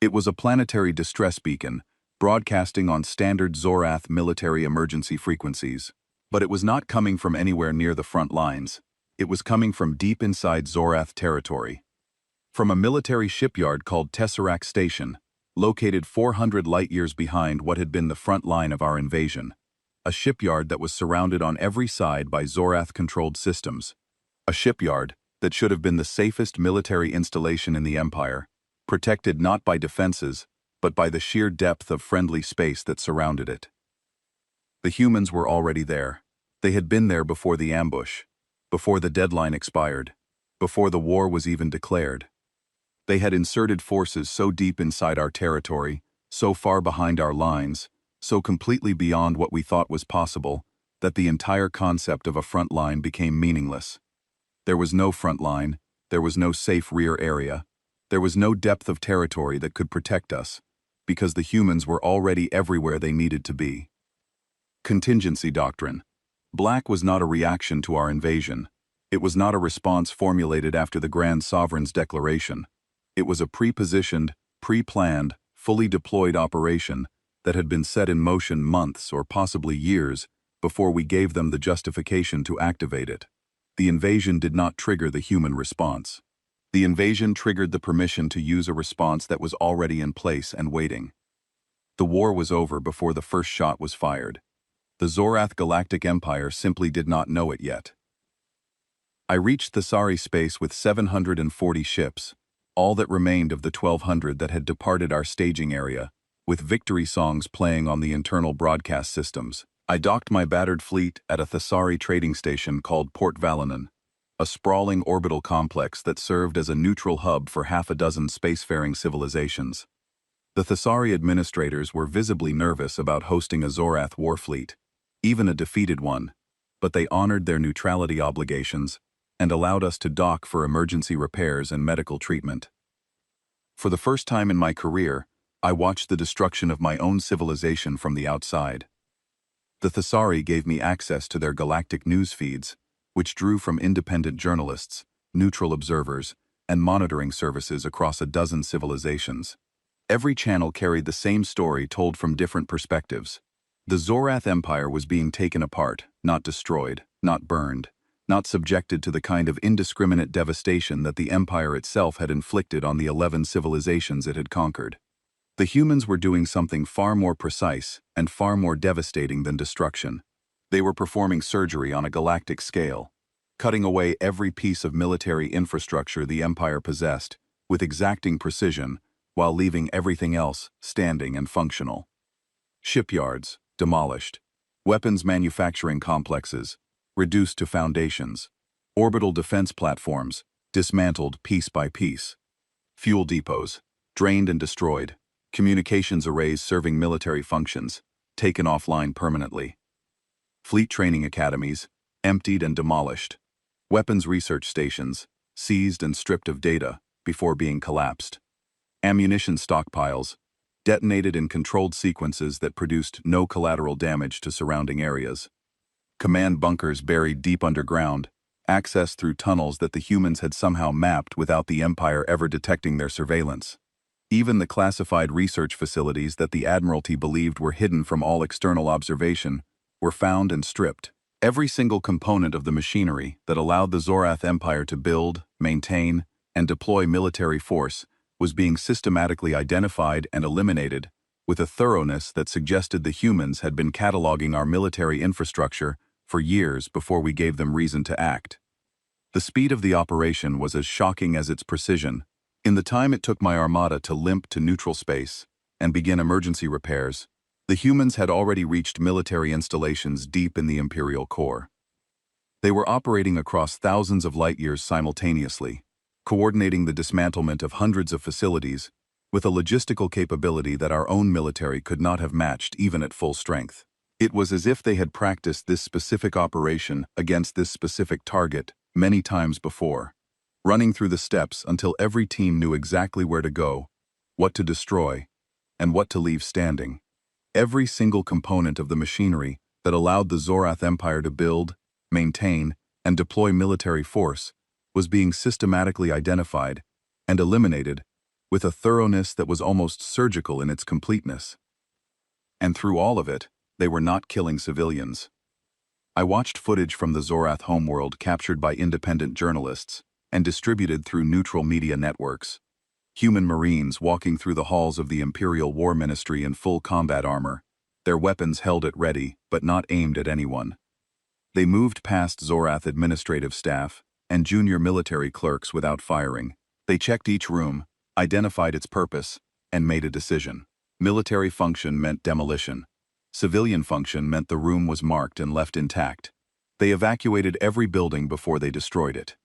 It was a planetary distress beacon, broadcasting on standard Zorath military emergency frequencies. But it was not coming from anywhere near the front lines. It was coming from deep inside Zorath territory. From a military shipyard called Tesseract Station, located 400 light-years behind what had been the front line of our invasion. A shipyard that was surrounded on every side by Zorath-controlled systems. A shipyard that should have been the safest military installation in the Empire, protected not by defenses, but by the sheer depth of friendly space that surrounded it. The humans were already there. They had been there before the ambush, before the deadline expired, before the war was even declared. They had inserted forces so deep inside our territory, so far behind our lines, so completely beyond what we thought was possible, that the entire concept of a front line became meaningless. There was no front line, there was no safe rear area, there was no depth of territory that could protect us, because the humans were already everywhere they needed to be. Contingency doctrine. Black was not a reaction to our invasion. It was not a response formulated after the Grand Sovereign's declaration. It was a pre-positioned, pre-planned, fully deployed operation that had been set in motion months or possibly years before we gave them the justification to activate it. The invasion did not trigger the human response. The invasion triggered the permission to use a response that was already in place and waiting. The war was over before the first shot was fired. The Zorath Galactic Empire simply did not know it yet. I reached Thesari space with 740 ships, all that remained of the 1,200 that had departed our staging area, with victory songs playing on the internal broadcast systems. I docked my battered fleet at a Thesari trading station called Port Valanon, a sprawling orbital complex that served as a neutral hub for half a dozen spacefaring civilizations. The Thesari administrators were visibly nervous about hosting a Zorath warfleet, even a defeated one, but they honored their neutrality obligations and allowed us to dock for emergency repairs and medical treatment. For the first time in my career, I watched the destruction of my own civilization from the outside. The Thesari gave me access to their galactic news feeds, which drew from independent journalists, neutral observers, and monitoring services across a dozen civilizations. Every channel carried the same story told from different perspectives. The Zorath Empire was being taken apart, not destroyed, not burned, not subjected to the kind of indiscriminate devastation that the Empire itself had inflicted on the 11 civilizations it had conquered. The humans were doing something far more precise and far more devastating than destruction. They were performing surgery on a galactic scale, cutting away every piece of military infrastructure the Empire possessed, with exacting precision, while leaving everything else standing and functional. Shipyards, demolished. Weapons manufacturing complexes, reduced to foundations. Orbital defense platforms, dismantled piece by piece. Fuel depots, drained and destroyed. Communications arrays serving military functions, taken offline permanently. Fleet training academies, emptied and demolished. Weapons research stations, seized and stripped of data before being collapsed. Ammunition stockpiles, detonated in controlled sequences that produced no collateral damage to surrounding areas. Command bunkers buried deep underground, accessed through tunnels that the humans had somehow mapped without the Empire ever detecting their surveillance. Even the classified research facilities that the Admiralty believed were hidden from all external observation were found and stripped. Every single component of the machinery that allowed the Zorath Empire to build, maintain, and deploy military force was being systematically identified and eliminated with a thoroughness that suggested the humans had been cataloging our military infrastructure for years before we gave them reason to act. The speed of the operation was as shocking as its precision. In the time it took my armada to limp to neutral space and begin emergency repairs, the humans had already reached military installations deep in the Imperial core. They were operating across thousands of light-years simultaneously, coordinating the dismantlement of hundreds of facilities with a logistical capability that our own military could not have matched even at full strength. It was as if they had practiced this specific operation against this specific target many times before, running through the steps until every team knew exactly where to go, what to destroy, and what to leave standing. Every single component of the machinery that allowed the Zorath Empire to build, maintain, and deploy military force was being systematically identified and eliminated with a thoroughness that was almost surgical in its completeness. And through all of it, they were not killing civilians. I watched footage from the Zorath homeworld captured by independent journalists and distributed through neutral media networks. Human Marines walking through the halls of the Imperial War Ministry in full combat armor, their weapons held at ready but not aimed at anyone. They moved past Zorath administrative staff and junior military clerks without firing. They checked each room, identified its purpose, and made a decision. Military function meant demolition. Civilian function meant the room was marked and left intact. They evacuated every building before they destroyed it.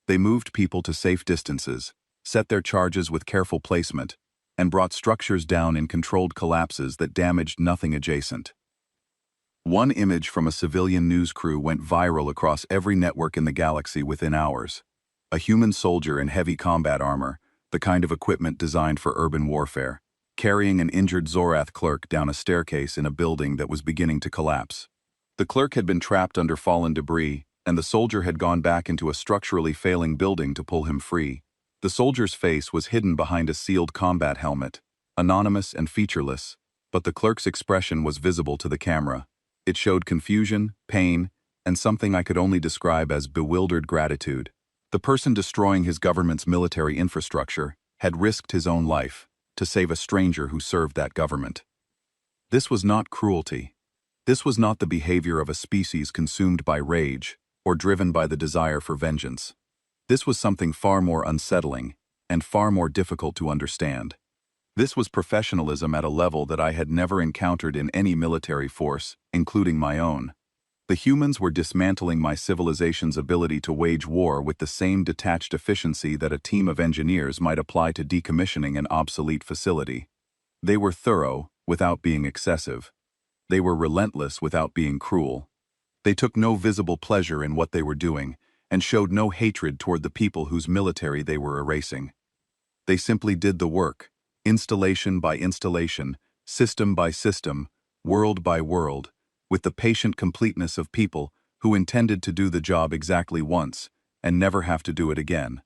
They moved people to safe distances, set their charges with careful placement, and brought structures down in controlled collapses that damaged nothing adjacent. One image from a civilian news crew went viral across every network in the galaxy within hours. A human soldier in heavy combat armor, the kind of equipment designed for urban warfare, carrying an injured Zorath clerk down a staircase in a building that was beginning to collapse. The clerk had been trapped under fallen debris, and the soldier had gone back into a structurally failing building to pull him free. The soldier's face was hidden behind a sealed combat helmet, anonymous and featureless, but the clerk's expression was visible to the camera. It showed confusion, pain, and something I could only describe as bewildered gratitude. The person destroying his government's military infrastructure had risked his own life to save a stranger who served that government. This was not cruelty. This was not the behavior of a species consumed by rage. or driven by the desire for vengeance. This was something far more unsettling and far more difficult to understand. This was professionalism at a level that I had never encountered in any military force, including my own. The humans were dismantling my civilization's ability to wage war with the same detached efficiency that a team of engineers might apply to decommissioning an obsolete facility. They were thorough, without being excessive. They were relentless without being cruel. They took no visible pleasure in what they were doing, and showed no hatred toward the people whose military they were erasing. They simply did the work, installation by installation, system by system, world by world, with the patient completeness of people who intended to do the job exactly once and never have to do it again.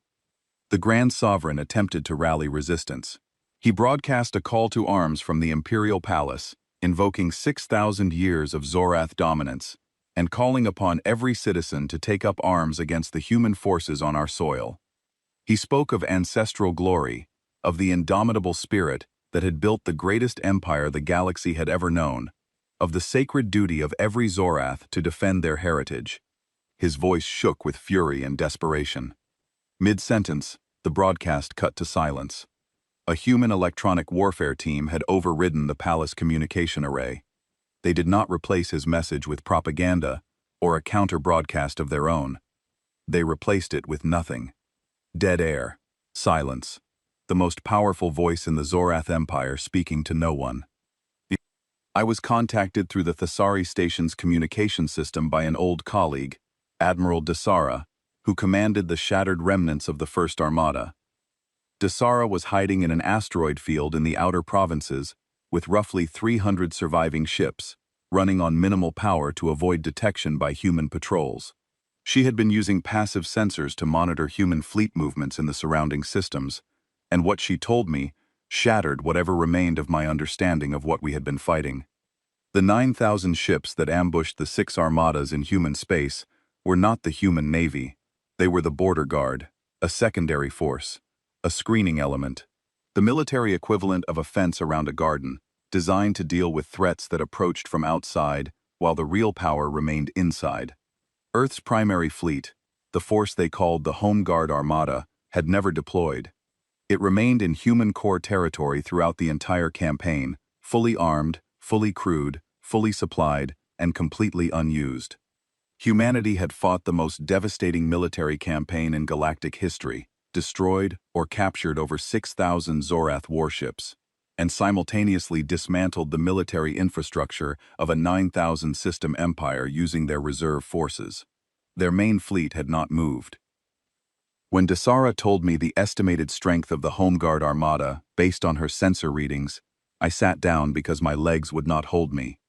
The Grand Sovereign attempted to rally resistance. He broadcast a call to arms from the Imperial Palace, invoking 6,000 years of Zorath dominance, and calling upon every citizen to take up arms against the human forces on our soil. He spoke of ancestral glory, of the indomitable spirit that had built the greatest empire the galaxy had ever known, of the sacred duty of every Zorath to defend their heritage. His voice shook with fury and desperation. Mid-sentence, the broadcast cut to silence. A human electronic warfare team had overridden the palace communication array. They did not replace his message with propaganda or a counter-broadcast of their own. They replaced it with nothing. Dead air. Silence. The most powerful voice in the Zorath Empire speaking to no one. I was contacted through the Thessari station's communication system by an old colleague, Admiral Desara, who commanded the shattered remnants of the First Armada. Desara was hiding in an asteroid field in the outer provinces, with roughly 300 surviving ships, running on minimal power to avoid detection by human patrols. She had been using passive sensors to monitor human fleet movements in the surrounding systems, and what she told me shattered whatever remained of my understanding of what we had been fighting. The 9,000 ships that ambushed the 6 armadas in human space were not the human navy. They were the border guard, a secondary force, a screening element, the military equivalent of a fence around a garden, designed to deal with threats that approached from outside while the real power remained inside. Earth's primary fleet, the force they called the Home Guard Armada, had never deployed. It remained in human core territory throughout the entire campaign, fully armed, fully crewed, fully supplied, and completely unused. Humanity had fought the most devastating military campaign in galactic history, destroyed or captured over 6,000 Zorath warships, and simultaneously dismantled the military infrastructure of a 9,000-system empire using their reserve forces. Their main fleet had not moved. When Desara told me the estimated strength of the Home Guard Armada, based on her sensor readings, I sat down because my legs would not hold me.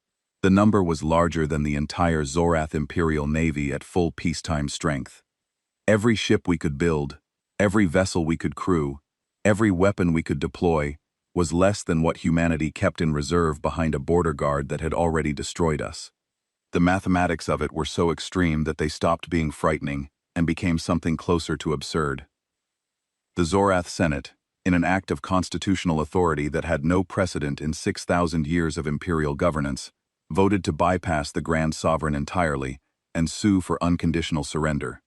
The number was larger than the entire Zorath Imperial Navy at full peacetime strength. Every ship we could build, every vessel we could crew, every weapon we could deploy, was less than what humanity kept in reserve behind a border guard that had already destroyed us. The mathematics of it were so extreme that they stopped being frightening and became something closer to absurd. The Zorath Senate, in an act of constitutional authority that had no precedent in 6,000 years of imperial governance, voted to bypass the Grand Sovereign entirely and sue for unconditional surrender.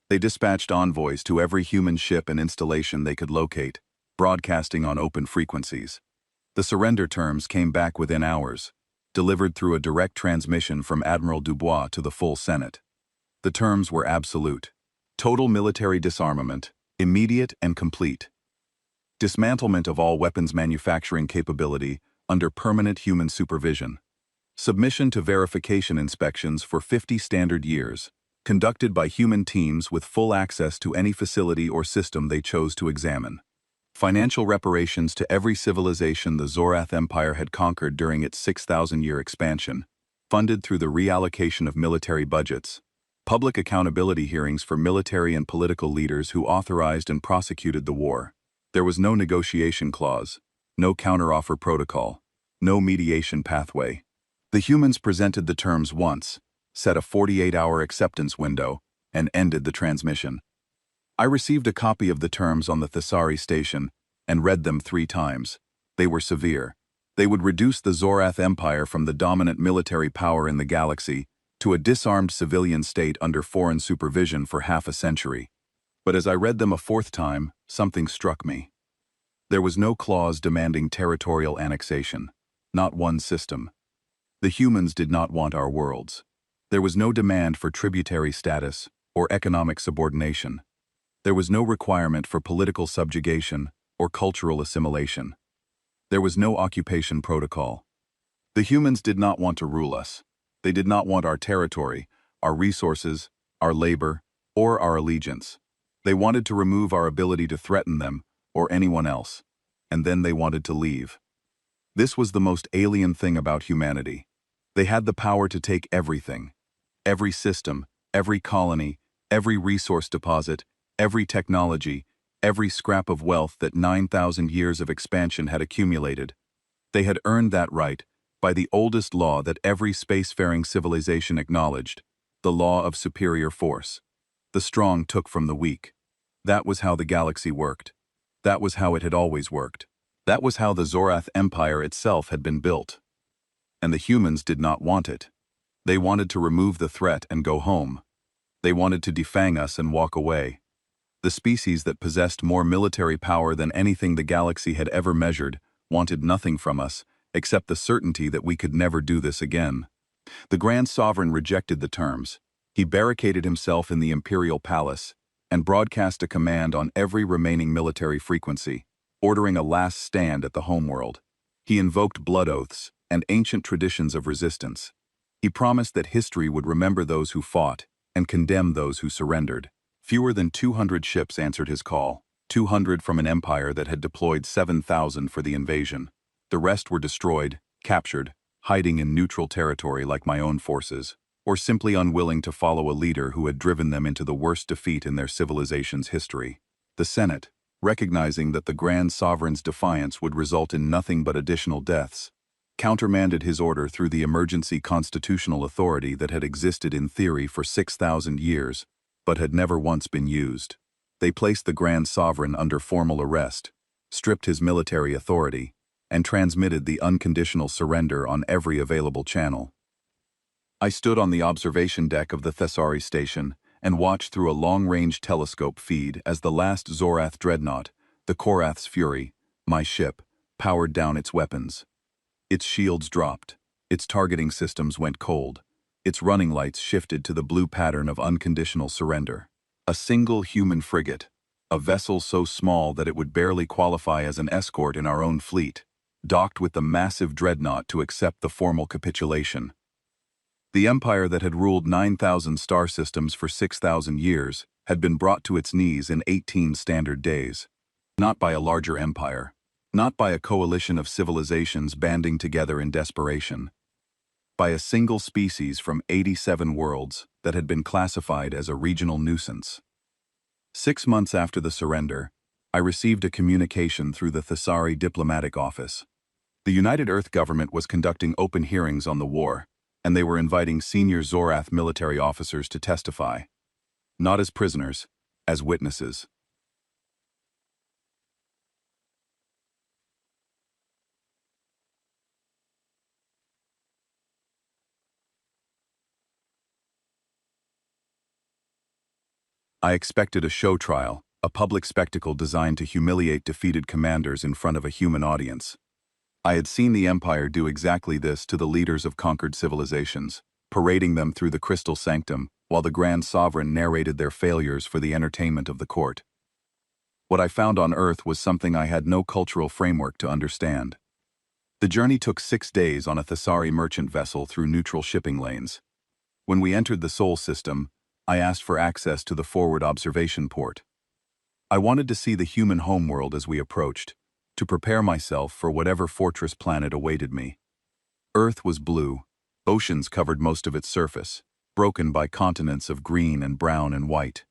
They dispatched envoys to every human ship and installation they could locate, broadcasting on open frequencies. The surrender terms came back within hours, delivered through a direct transmission from Admiral Dubois to the full Senate. The terms were absolute. Total military disarmament, immediate and complete. Dismantlement of all weapons manufacturing capability under permanent human supervision. Submission to verification inspections for 50 standard years, conducted by human teams with full access to any facility or system they chose to examine. Financial reparations to every civilization the Zorath Empire had conquered during its 6,000-year expansion, funded through the reallocation of military budgets. Public accountability hearings for military and political leaders who authorized and prosecuted the war. There was no negotiation clause, no counteroffer protocol, no mediation pathway. The humans presented the terms once, set a 48-hour acceptance window, and ended the transmission. I received a copy of the terms on the Thessari station and read them 3 times. They were severe. They would reduce the Zorath Empire from the dominant military power in the galaxy to a disarmed civilian state under foreign supervision for half a century. But as I read them a fourth time, something struck me. There was no clause demanding territorial annexation, not one system. The humans did not want our worlds. There was no demand for tributary status or economic subordination. There was no requirement for political subjugation or cultural assimilation. There was no occupation protocol. The humans did not want to rule us. They did not want our territory, our resources, our labor, or our allegiance. They wanted to remove our ability to threaten them or anyone else, and then they wanted to leave. This was the most alien thing about humanity. They had the power to take everything. Every system, every colony, every resource deposit, every technology, every scrap of wealth that 9,000 years of expansion had accumulated. They had earned that right by the oldest law that every spacefaring civilization acknowledged, the law of superior force. The strong took from the weak. That was how the galaxy worked. That was how it had always worked. That was how the Zorath Empire itself had been built. And the humans did not want it. They wanted to remove the threat and go home. They wanted to defang us and walk away. The species that possessed more military power than anything the galaxy had ever measured wanted nothing from us, except the certainty that we could never do this again. The Grand Sovereign rejected the terms. He barricaded himself in the Imperial Palace and broadcast a command on every remaining military frequency, ordering a last stand at the homeworld. He invoked blood oaths and ancient traditions of resistance. He promised that history would remember those who fought and condemn those who surrendered. Fewer than 200 ships answered his call, 200 from an empire that had deployed 7,000 for the invasion. The rest were destroyed, captured, hiding in neutral territory like my own forces, or simply unwilling to follow a leader who had driven them into the worst defeat in their civilization's history. The Senate, recognizing that the Grand Sovereign's defiance would result in nothing but additional deaths, countermanded his order through the emergency constitutional authority that had existed in theory for 6,000 years, but had never once been used. They placed the Grand Sovereign under formal arrest, stripped his military authority, and transmitted the unconditional surrender on every available channel. I stood on the observation deck of the Thessari station and watched through a long-range telescope feed as the last Zorath dreadnought, the Korath's Fury, my ship, powered down its weapons. Its shields dropped, its targeting systems went cold, its running lights shifted to the blue pattern of unconditional surrender. A single human frigate, a vessel so small that it would barely qualify as an escort in our own fleet, docked with the massive dreadnought to accept the formal capitulation. The empire that had ruled 9,000 star systems for 6,000 years had been brought to its knees in 18 standard days. Not by a larger empire, not by a coalition of civilizations banding together in desperation. By a single species from 87 worlds that had been classified as a regional nuisance. 6 months after the surrender, I received a communication through the Thessari diplomatic office. The United Earth government was conducting open hearings on the war, and they were inviting senior Zorath military officers to testify. Not as prisoners, as witnesses. I expected a show trial, a public spectacle designed to humiliate defeated commanders in front of a human audience. I had seen the Empire do exactly this to the leaders of conquered civilizations, parading them through the Crystal Sanctum while the Grand Sovereign narrated their failures for the entertainment of the court. What I found on Earth was something I had no cultural framework to understand. The journey took 6 days on a Thessari merchant vessel through neutral shipping lanes. When we entered the Sol system, I asked for access to the forward observation port. I wanted to see the human homeworld as we approached, to prepare myself for whatever fortress planet awaited me. Earth was blue. Oceans covered most of its surface, broken by continents of green and brown and white.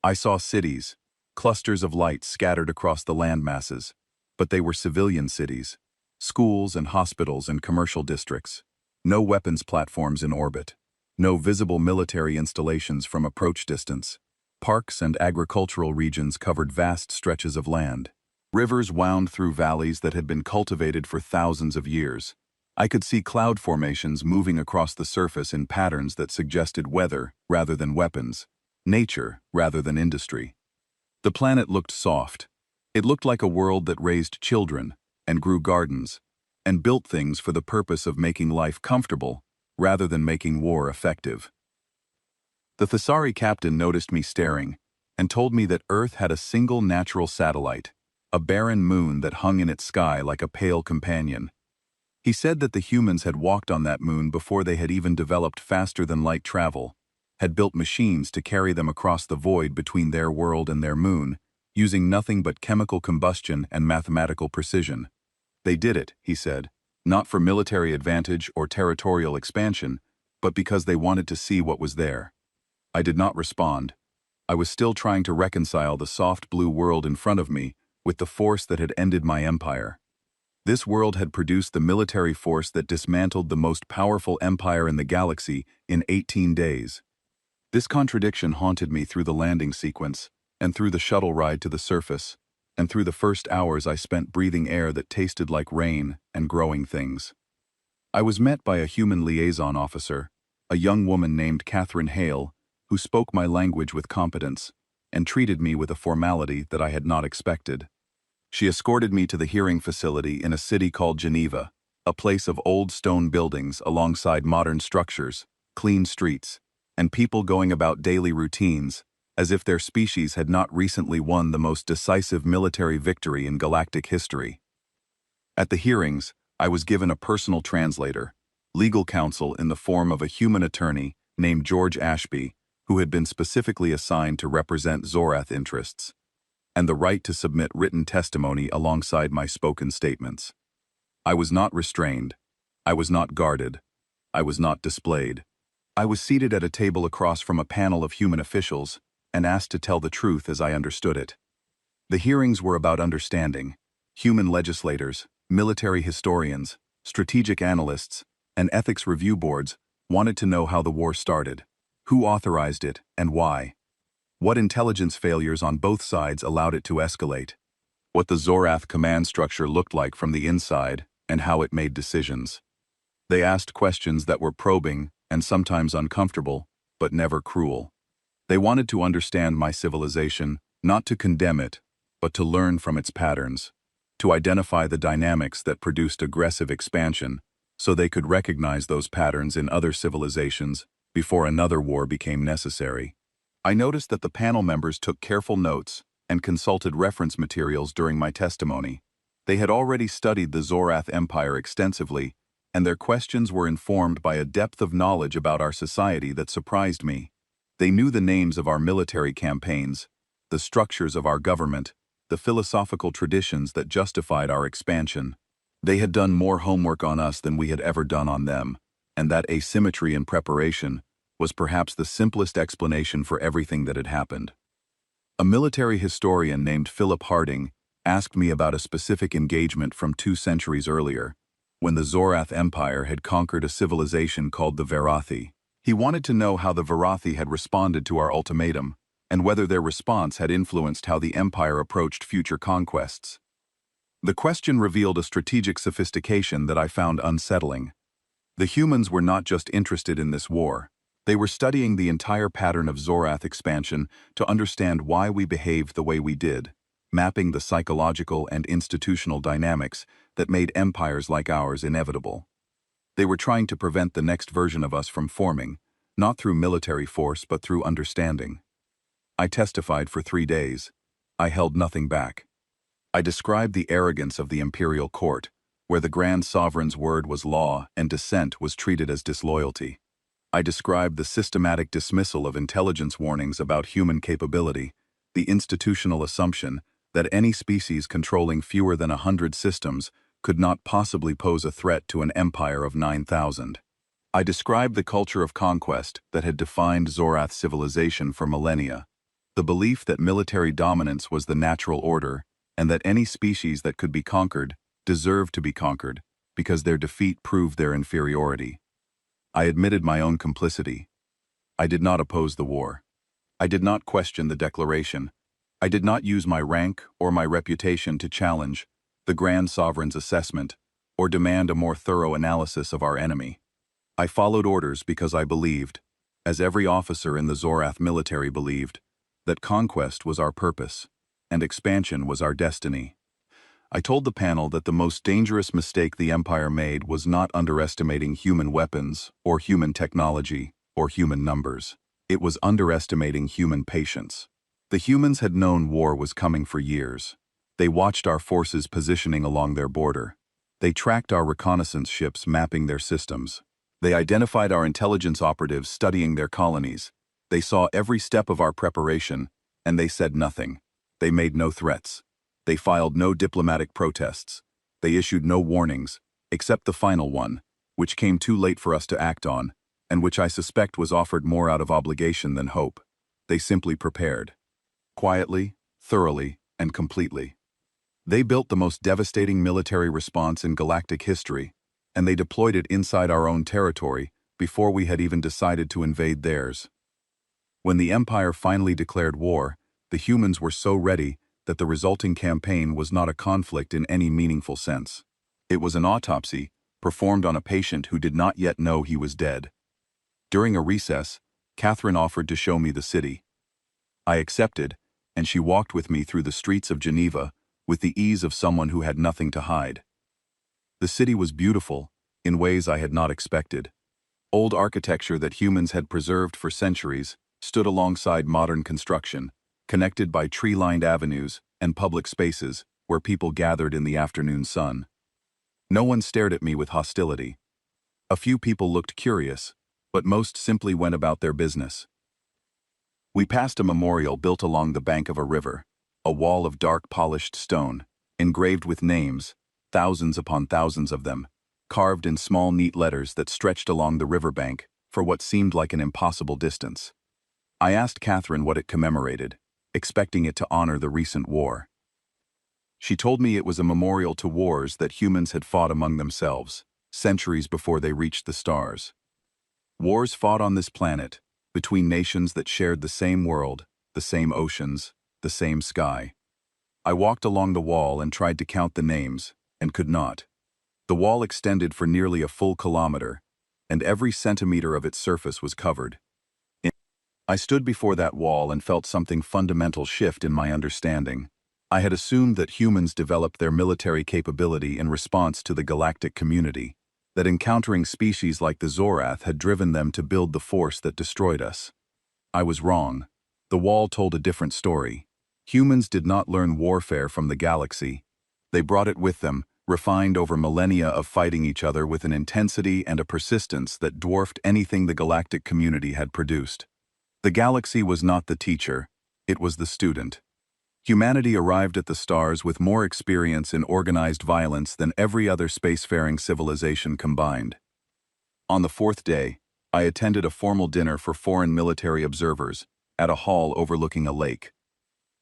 I saw cities, clusters of light scattered across the land masses, but they were civilian cities, schools and hospitals and commercial districts. No weapons platforms in orbit. No visible military installations from approach distance. Parks and agricultural regions covered vast stretches of land. Rivers wound through valleys that had been cultivated for thousands of years. I could see cloud formations moving across the surface in patterns that suggested weather rather than weapons, nature rather than industry. The planet looked soft. It looked like a world that raised children and grew gardens and built things for the purpose of making life comfortable rather than making war effective. The Thessari captain noticed me staring and told me that Earth had a single natural satellite, a barren moon that hung in its sky like a pale companion. He said that the humans had walked on that moon before they had even developed faster-than-light travel, had built machines to carry them across the void between their world and their moon, using nothing but chemical combustion and mathematical precision. They did it, he said, not for military advantage or territorial expansion, but because they wanted to see what was there. I did not respond. I was still trying to reconcile the soft blue world in front of me with the force that had ended my empire. This world had produced the military force that dismantled the most powerful empire in the galaxy in 18 days. This contradiction haunted me through the landing sequence, and through the shuttle ride to the surface, and through the first hours I spent breathing air that tasted like rain and growing things. I was met by a human liaison officer, a young woman named Catherine Hale, who spoke my language with competence, and treated me with a formality that I had not expected. She escorted me to the hearing facility in a city called Geneva, a place of old stone buildings alongside modern structures, clean streets, and people going about daily routines, as if their species had not recently won the most decisive military victory in galactic history. At the hearings, I was given a personal translator, legal counsel in the form of a human attorney named George Ashby, who had been specifically assigned to represent Zorath interests, and the right to submit written testimony alongside my spoken statements. I was not restrained. I was not guarded. I was not displayed. I was seated at a table across from a panel of human officials and asked to tell the truth as I understood it. The hearings were about understanding. Human legislators, military historians, strategic analysts, and ethics review boards wanted to know how the war started, who authorized it, and why. What intelligence failures on both sides allowed it to escalate, what the Zorath command structure looked like from the inside, and how it made decisions. They asked questions that were probing and sometimes uncomfortable, but never cruel. They wanted to understand my civilization, not to condemn it, but to learn from its patterns, to identify the dynamics that produced aggressive expansion, so they could recognize those patterns in other civilizations before another war became necessary. I noticed that the panel members took careful notes and consulted reference materials during my testimony. They had already studied the Zorath Empire extensively, and their questions were informed by a depth of knowledge about our society that surprised me. They knew the names of our military campaigns, the structures of our government, the philosophical traditions that justified our expansion. They had done more homework on us than we had ever done on them, and that asymmetry in preparation was perhaps the simplest explanation for everything that had happened. A military historian named Philip Harding asked me about a specific engagement from 2 centuries earlier, when the Zorath Empire had conquered a civilization called the Varathi. He wanted to know how the Varathi had responded to our ultimatum, and whether their response had influenced how the Empire approached future conquests. The question revealed a strategic sophistication that I found unsettling. The humans were not just interested in this war. They were studying the entire pattern of Zorath expansion to understand why we behaved the way we did, mapping the psychological and institutional dynamics that made empires like ours inevitable. They were trying to prevent the next version of us from forming, not through military force but through understanding. I testified for 3 days. I held nothing back. I described the arrogance of the imperial court, where the grand sovereign's word was law and dissent was treated as disloyalty. I described the systematic dismissal of intelligence warnings about human capability, the institutional assumption that any species controlling fewer than 100 systems could not possibly pose a threat to an empire of 9,000. I described the culture of conquest that had defined Zorath civilization for millennia, the belief that military dominance was the natural order, and that any species that could be conquered deserved to be conquered because their defeat proved their inferiority. I admitted my own complicity. I did not oppose the war. I did not question the declaration. I did not use my rank or my reputation to challenge the Grand Sovereign's assessment or demand a more thorough analysis of our enemy. I followed orders because I believed, as every officer in the Zorath military believed, that conquest was our purpose, and expansion was our destiny. I told the panel that the most dangerous mistake the Empire made was not underestimating human weapons, or human technology, or human numbers. It was underestimating human patience. The humans had known war was coming for years. They watched our forces positioning along their border. They tracked our reconnaissance ships mapping their systems. They identified our intelligence operatives studying their colonies. They saw every step of our preparation, and they said nothing. They made no threats. They filed no diplomatic protests. They issued no warnings, except the final one, which came too late for us to act on, and which I suspect was offered more out of obligation than hope. They simply prepared. Quietly, thoroughly, and completely. They built the most devastating military response in galactic history, and they deployed it inside our own territory before we had even decided to invade theirs. When the Empire finally declared war, the humans were so ready that the resulting campaign was not a conflict in any meaningful sense. It was an autopsy, performed on a patient who did not yet know he was dead. During a recess, Catherine offered to show me the city. I accepted, and she walked with me through the streets of Geneva with the ease of someone who had nothing to hide. The city was beautiful, in ways I had not expected. Old architecture that humans had preserved for centuries stood alongside modern construction, connected by tree-lined avenues and public spaces where people gathered in the afternoon sun. No one stared at me with hostility. A few people looked curious, but most simply went about their business. We passed a memorial built along the bank of a river, a wall of dark polished stone, engraved with names, thousands upon thousands of them, carved in small neat letters that stretched along the riverbank for what seemed like an impossible distance. I asked Catherine what it commemorated, expecting it to honor the recent war. She told me it was a memorial to wars that humans had fought among themselves, centuries before they reached the stars. Wars fought on this planet, between nations that shared the same world, the same oceans, the same sky. I walked along the wall and tried to count the names, and could not. The wall extended for nearly a full kilometer, and every centimeter of its surface was covered. I stood before that wall and felt something fundamental shift in my understanding. I had assumed that humans developed their military capability in response to the galactic community, that encountering species like the Zorath had driven them to build the force that destroyed us. I was wrong. The wall told a different story. Humans did not learn warfare from the galaxy. They brought it with them, refined over millennia of fighting each other with an intensity and a persistence that dwarfed anything the galactic community had produced. The galaxy was not the teacher, it was the student. Humanity arrived at the stars with more experience in organized violence than every other spacefaring civilization combined. On the fourth day, I attended a formal dinner for foreign military observers at a hall overlooking a lake.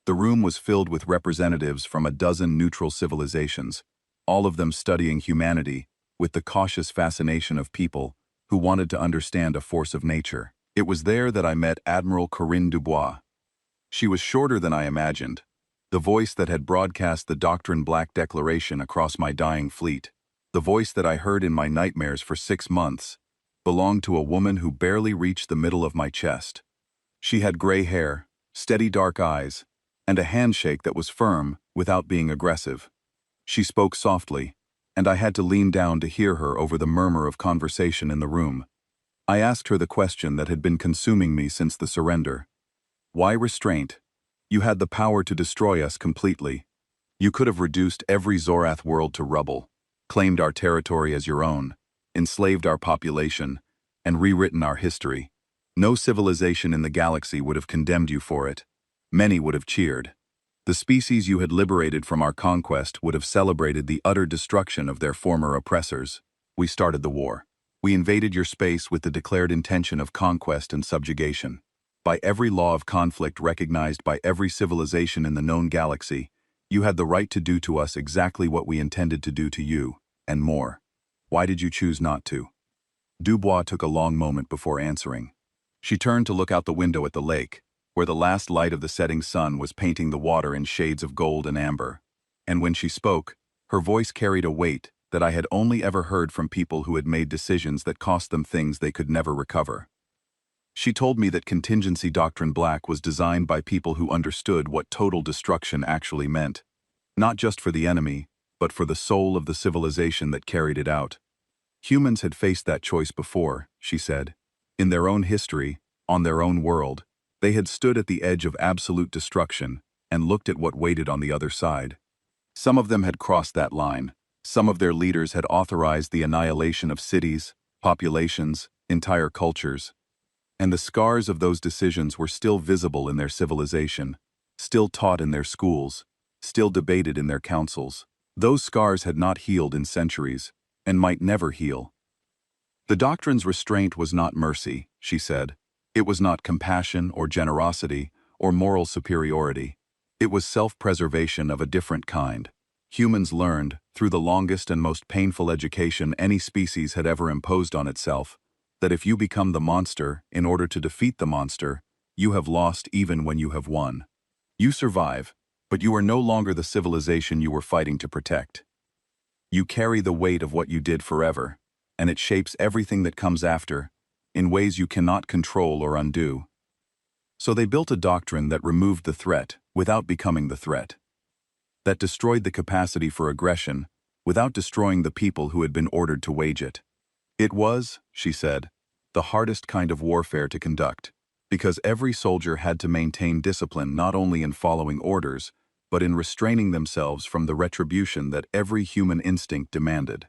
The room was filled with representatives from a dozen neutral civilizations, all of them studying humanity with the cautious fascination of people who wanted to understand a force of nature. It was there that I met Admiral Corinne Dubois. She was shorter than I imagined, the voice that had broadcast the Doctrine Black Declaration across my dying fleet, the voice that I heard in my nightmares for 6 months, belonged to a woman who barely reached the middle of my chest. She had gray hair, steady dark eyes, and a handshake that was firm without being aggressive. She spoke softly, and I had to lean down to hear her over the murmur of conversation in the room. I asked her the question that had been consuming me since the surrender. Why restraint? You had the power to destroy us completely. You could have reduced every Zorath world to rubble, claimed our territory as your own, enslaved our population, and rewritten our history. No civilization in the galaxy would have condemned you for it. Many would have cheered. The species you had liberated from our conquest would have celebrated the utter destruction of their former oppressors. We started the war. We invaded your space with the declared intention of conquest and subjugation. By every law of conflict recognized by every civilization in the known galaxy, you had the right to do to us exactly what we intended to do to you, and more. Why did you choose not to? Dubois took a long moment before answering. She turned to look out the window at the lake, where the last light of the setting sun was painting the water in shades of gold and amber. And when she spoke, her voice carried a weight that I had only ever heard from people who had made decisions that cost them things they could never recover. She told me that contingency doctrine Black was designed by people who understood what total destruction actually meant, not just for the enemy, but for the soul of the civilization that carried it out. Humans had faced that choice before, she said. In their own history, on their own world, they had stood at the edge of absolute destruction and looked at what waited on the other side. Some of them had crossed that line. Some of their leaders had authorized the annihilation of cities, populations, entire cultures. And the scars of those decisions were still visible in their civilization, still taught in their schools, still debated in their councils. Those scars had not healed in centuries, and might never heal. The doctrine's restraint was not mercy, she said. It was not compassion or generosity or moral superiority. It was self-preservation of a different kind. Humans learned, through the longest and most painful education any species had ever imposed on itself, that if you become the monster in order to defeat the monster, you have lost even when you have won. You survive, but you are no longer the civilization you were fighting to protect. You carry the weight of what you did forever, and it shapes everything that comes after, in ways you cannot control or undo. So they built a doctrine that removed the threat without becoming the threat, that destroyed the capacity for aggression without destroying the people who had been ordered to wage it. It was, she said, the hardest kind of warfare to conduct, because every soldier had to maintain discipline not only in following orders, but in restraining themselves from the retribution that every human instinct demanded.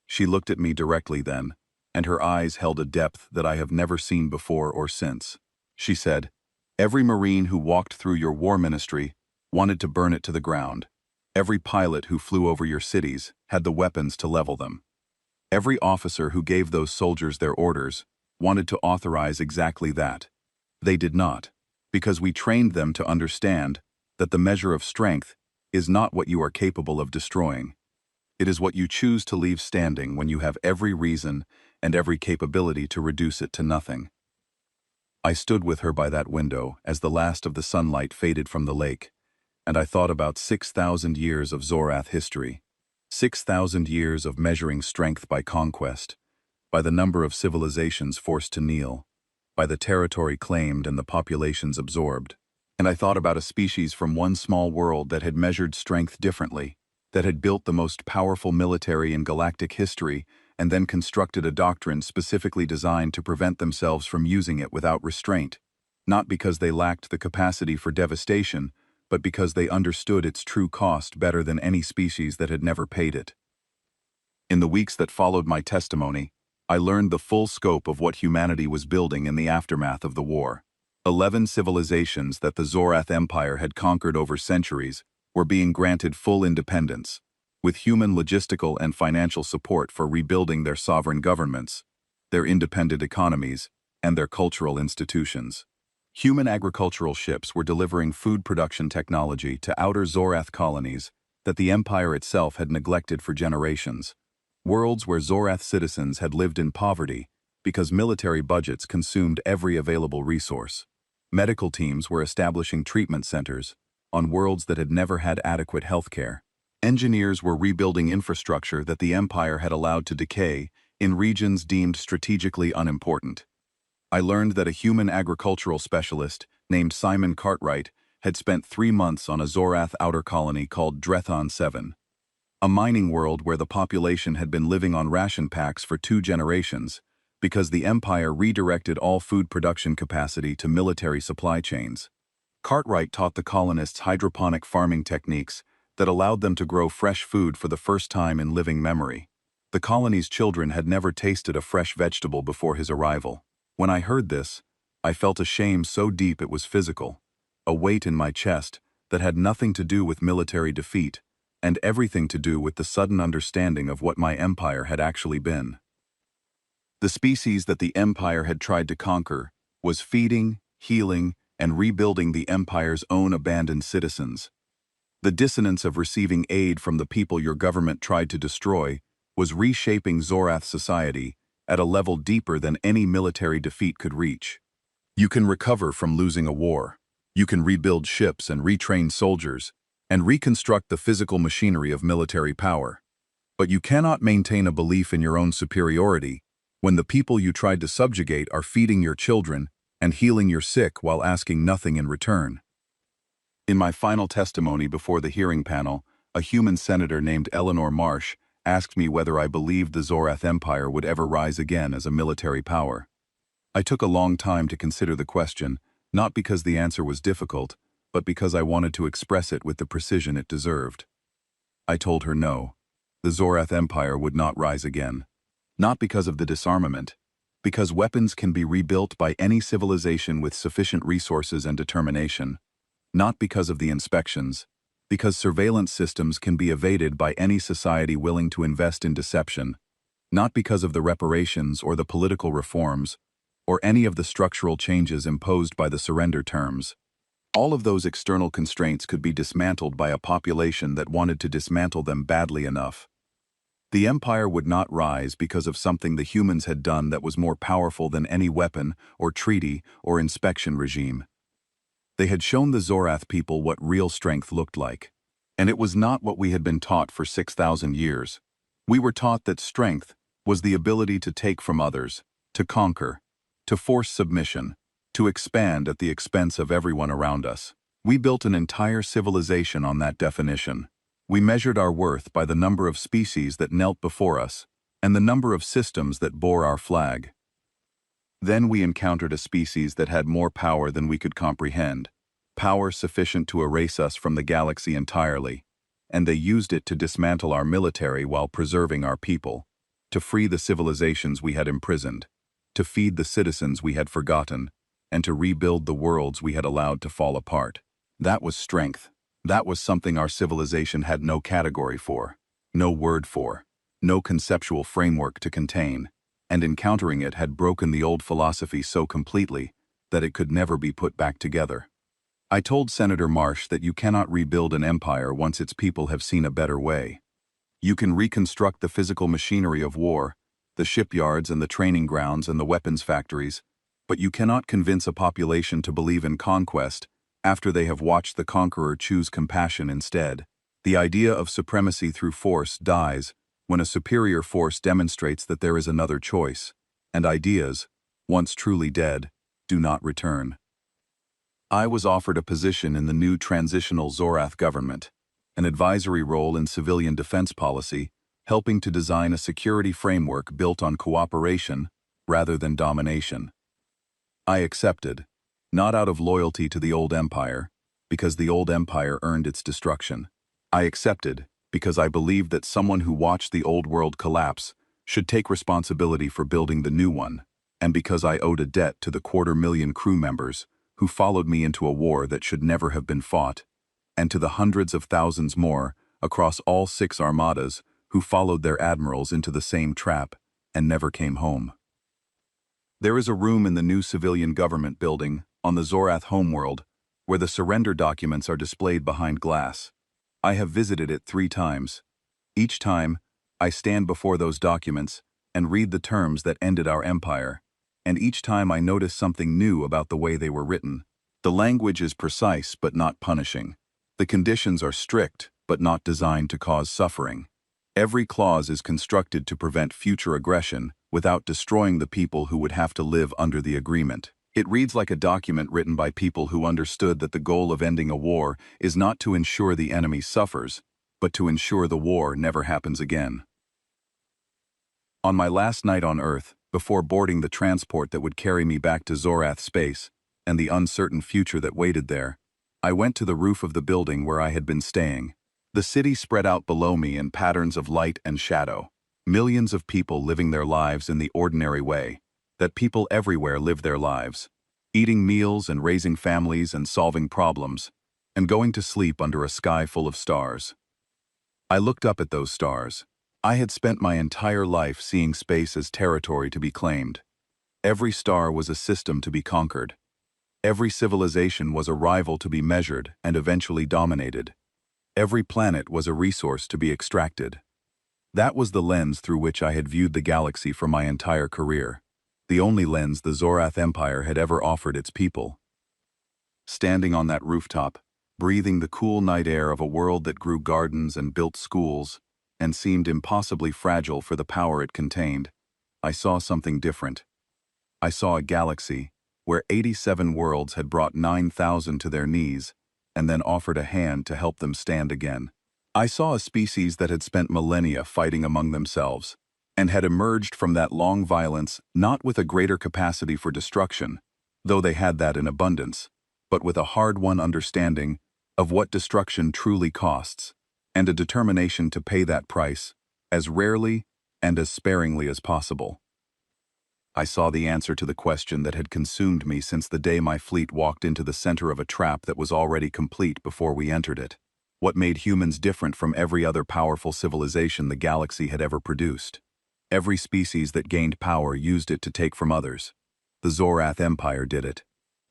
She looked at me directly then, and her eyes held a depth that I have never seen before or since. She said, "Every Marine who walked through your war ministry wanted to burn it to the ground. Every pilot who flew over your cities had the weapons to level them. Every officer who gave those soldiers their orders wanted to authorize exactly that. They did not, because we trained them to understand that the measure of strength is not what you are capable of destroying. It is what you choose to leave standing when you have every reason and every capability to reduce it to nothing." I stood with her by that window as the last of the sunlight faded from the lake, and I thought about 6,000 years of Zorath history, 6,000 years of measuring strength by conquest, by the number of civilizations forced to kneel, by the territory claimed and the populations absorbed. And I thought about a species from one small world that had measured strength differently, that had built the most powerful military in galactic history and then constructed a doctrine specifically designed to prevent themselves from using it without restraint, not because they lacked the capacity for devastation, but because they understood its true cost better than any species that had never paid it. In the weeks that followed my testimony, I learned the full scope of what humanity was building in the aftermath of the war. 11 civilizations that the Zorath Empire had conquered over centuries were being granted full independence, with human logistical and financial support for rebuilding their sovereign governments, their independent economies, and their cultural institutions. Human agricultural ships were delivering food production technology to outer Zorath colonies that the Empire itself had neglected for generations. Worlds where Zorath citizens had lived in poverty because military budgets consumed every available resource. Medical teams were establishing treatment centers on worlds that had never had adequate health care. Engineers were rebuilding infrastructure that the Empire had allowed to decay in regions deemed strategically unimportant. I learned that a human agricultural specialist named Simon Cartwright had spent 3 months on a Zorath outer colony called Drethon 7, a mining world where the population had been living on ration packs for 2 generations because the Empire redirected all food production capacity to military supply chains. Cartwright taught the colonists hydroponic farming techniques that allowed them to grow fresh food for the first time in living memory. The colony's children had never tasted a fresh vegetable before his arrival. When I heard this, I felt a shame so deep it was physical, a weight in my chest that had nothing to do with military defeat and everything to do with the sudden understanding of what my empire had actually been. The species that the Empire had tried to conquer was feeding, healing, and rebuilding the Empire's own abandoned citizens. The dissonance of receiving aid from the people your government tried to destroy was reshaping Zorath society at a level deeper than any military defeat could reach. You can recover from losing a war. You can rebuild ships and retrain soldiers, and reconstruct the physical machinery of military power. But you cannot maintain a belief in your own superiority when the people you tried to subjugate are feeding your children and healing your sick while asking nothing in return. In my final testimony before the hearing panel, a human senator named Eleanor Marsh asked me whether I believed the Zorath Empire would ever rise again as a military power. I took a long time to consider the question, not because the answer was difficult, but because I wanted to express it with the precision it deserved. I told her no. The Zorath Empire would not rise again. Not because of the disarmament, because weapons can be rebuilt by any civilization with sufficient resources and determination. Not because of the inspections, because surveillance systems can be evaded by any society willing to invest in deception. Not because of the reparations or the political reforms, or any of the structural changes imposed by the surrender terms. All of those external constraints could be dismantled by a population that wanted to dismantle them badly enough. The empire would not rise because of something the humans had done that was more powerful than any weapon or treaty or inspection regime. They had shown the Zorath people what real strength looked like. And it was not what we had been taught for 6,000 years. We were taught that strength was the ability to take from others, to conquer, to force submission, to expand at the expense of everyone around us. We built an entire civilization on that definition. We measured our worth by the number of species that knelt before us, and the number of systems that bore our flag. Then we encountered a species that had more power than we could comprehend, power sufficient to erase us from the galaxy entirely, and they used it to dismantle our military while preserving our people, to free the civilizations we had imprisoned, to feed the citizens we had forgotten, and to rebuild the worlds we had allowed to fall apart. That was strength. That was something our civilization had no category for, no word for, no conceptual framework to contain, and encountering it had broken the old philosophy so completely that it could never be put back together. I told Senator Marsh that you cannot rebuild an empire once its people have seen a better way. You can reconstruct the physical machinery of war, the shipyards and the training grounds and the weapons factories, but you cannot convince a population to believe in conquest after they have watched the conqueror choose compassion instead. The idea of supremacy through force dies when a superior force demonstrates that there is another choice, and ideas, once truly dead, do not return. I was offered a position in the new transitional Zorath government, an advisory role in civilian defense policy, helping to design a security framework built on cooperation rather than domination. I accepted, not out of loyalty to the old empire, because the old empire earned its destruction. I accepted because I believed that someone who watched the old world collapse should take responsibility for building the new one, and because I owed a debt to the 250,000 crew members who followed me into a war that should never have been fought, and to the hundreds of thousands more across all 6 armadas who followed their admirals into the same trap and never came home. There is a room in the new civilian government building on the Zorath homeworld where the surrender documents are displayed behind glass. I have visited it 3 times. Each time, I stand before those documents and read the terms that ended our empire, and each time I notice something new about the way they were written. The language is precise but not punishing. The conditions are strict but not designed to cause suffering. Every clause is constructed to prevent future aggression without destroying the people who would have to live under the agreement. It reads like a document written by people who understood that the goal of ending a war is not to ensure the enemy suffers, but to ensure the war never happens again. On my last night on Earth, before boarding the transport that would carry me back to Zorath space, and the uncertain future that waited there, I went to the roof of the building where I had been staying. The city spread out below me in patterns of light and shadow. Millions of people living their lives in the ordinary way, that people everywhere live their lives, eating meals and raising families and solving problems, and going to sleep under a sky full of stars. I looked up at those stars. I had spent my entire life seeing space as territory to be claimed. Every star was a system to be conquered. Every civilization was a rival to be measured and eventually dominated. Every planet was a resource to be extracted. That was the lens through which I had viewed the galaxy for my entire career, the only lens the Zorath Empire had ever offered its people. Standing on that rooftop, breathing the cool night air of a world that grew gardens and built schools, and seemed impossibly fragile for the power it contained, I saw something different. I saw a galaxy where 87 worlds had brought 9,000 to their knees and then offered a hand to help them stand again. I saw a species that had spent millennia fighting among themselves and had emerged from that long violence not with a greater capacity for destruction, though they had that in abundance, but with a hard-won understanding of what destruction truly costs and a determination to pay that price as rarely and as sparingly as possible. I saw the answer to the question that had consumed me since the day my fleet walked into the center of a trap that was already complete before we entered it. What made humans different from every other powerful civilization the galaxy had ever produced? Every species that gained power used it to take from others. The Zorath Empire did it.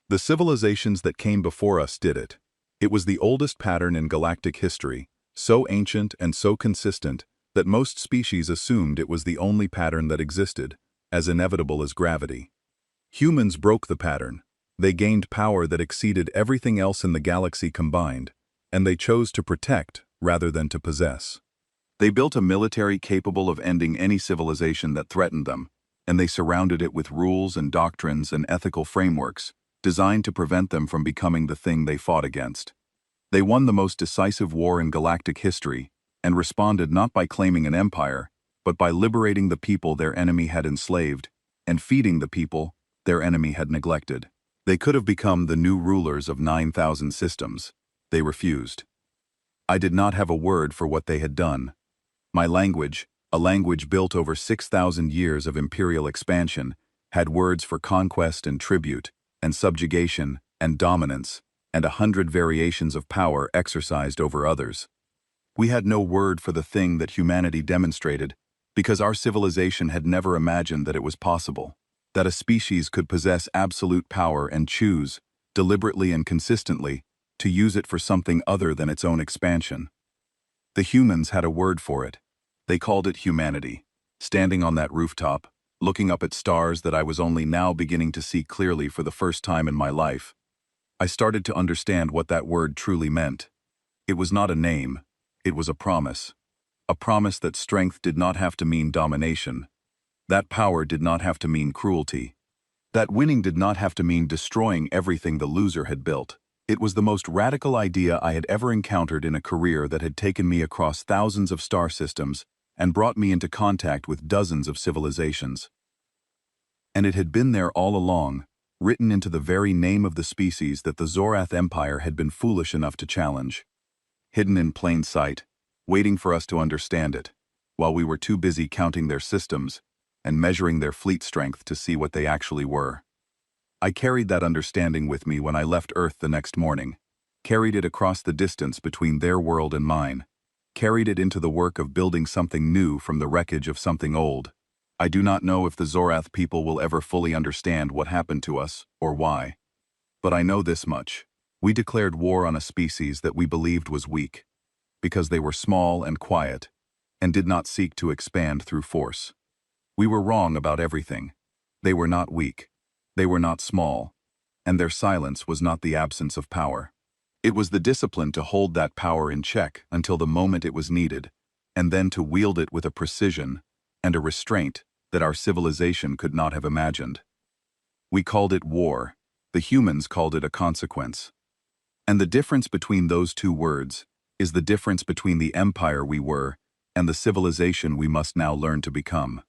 The civilizations that came before us did it. It was the oldest pattern in galactic history, so ancient and so consistent that most species assumed it was the only pattern that existed, as inevitable as gravity. Humans broke the pattern. They gained power that exceeded everything else in the galaxy combined, and they chose to protect rather than to possess. They built a military capable of ending any civilization that threatened them, and they surrounded it with rules and doctrines and ethical frameworks designed to prevent them from becoming the thing they fought against. They won the most decisive war in galactic history and responded not by claiming an empire, but by liberating the people their enemy had enslaved and feeding the people their enemy had neglected. They could have become the new rulers of 9,000 systems. They refused. I did not have a word for what they had done. My language, a language built over 6,000 years of imperial expansion, had words for conquest and tribute, and subjugation and dominance, and 100 variations of power exercised over others. We had no word for the thing that humanity demonstrated, because our civilization had never imagined that it was possible, that a species could possess absolute power and choose, deliberately and consistently, to use it for something other than its own expansion. The humans had a word for it. They called it humanity. Standing on that rooftop, looking up at stars that I was only now beginning to see clearly for the first time in my life, I started to understand what that word truly meant. It was not a name, it was a promise. A promise that strength did not have to mean domination. That power did not have to mean cruelty. That winning did not have to mean destroying everything the loser had built. It was the most radical idea I had ever encountered in a career that had taken me across thousands of star systems and brought me into contact with dozens of civilizations. And it had been there all along, written into the very name of the species that the Zorath Empire had been foolish enough to challenge. Hidden in plain sight, waiting for us to understand it, while we were too busy counting their systems and measuring their fleet strength to see what they actually were. I carried that understanding with me when I left Earth the next morning, carried it across the distance between their world and mine, carried it into the work of building something new from the wreckage of something old. I do not know if the Zorath people will ever fully understand what happened to us or why. But I know this much. We declared war on a species that we believed was weak, because they were small and quiet, and did not seek to expand through force. We were wrong about everything. They were not weak. They were not small. And their silence was not the absence of power. It was the discipline to hold that power in check until the moment it was needed, and then to wield it with a precision and a restraint that our civilization could not have imagined. We called it war. The humans called it a consequence. And the difference between those two words is the difference between the empire we were and the civilization we must now learn to become.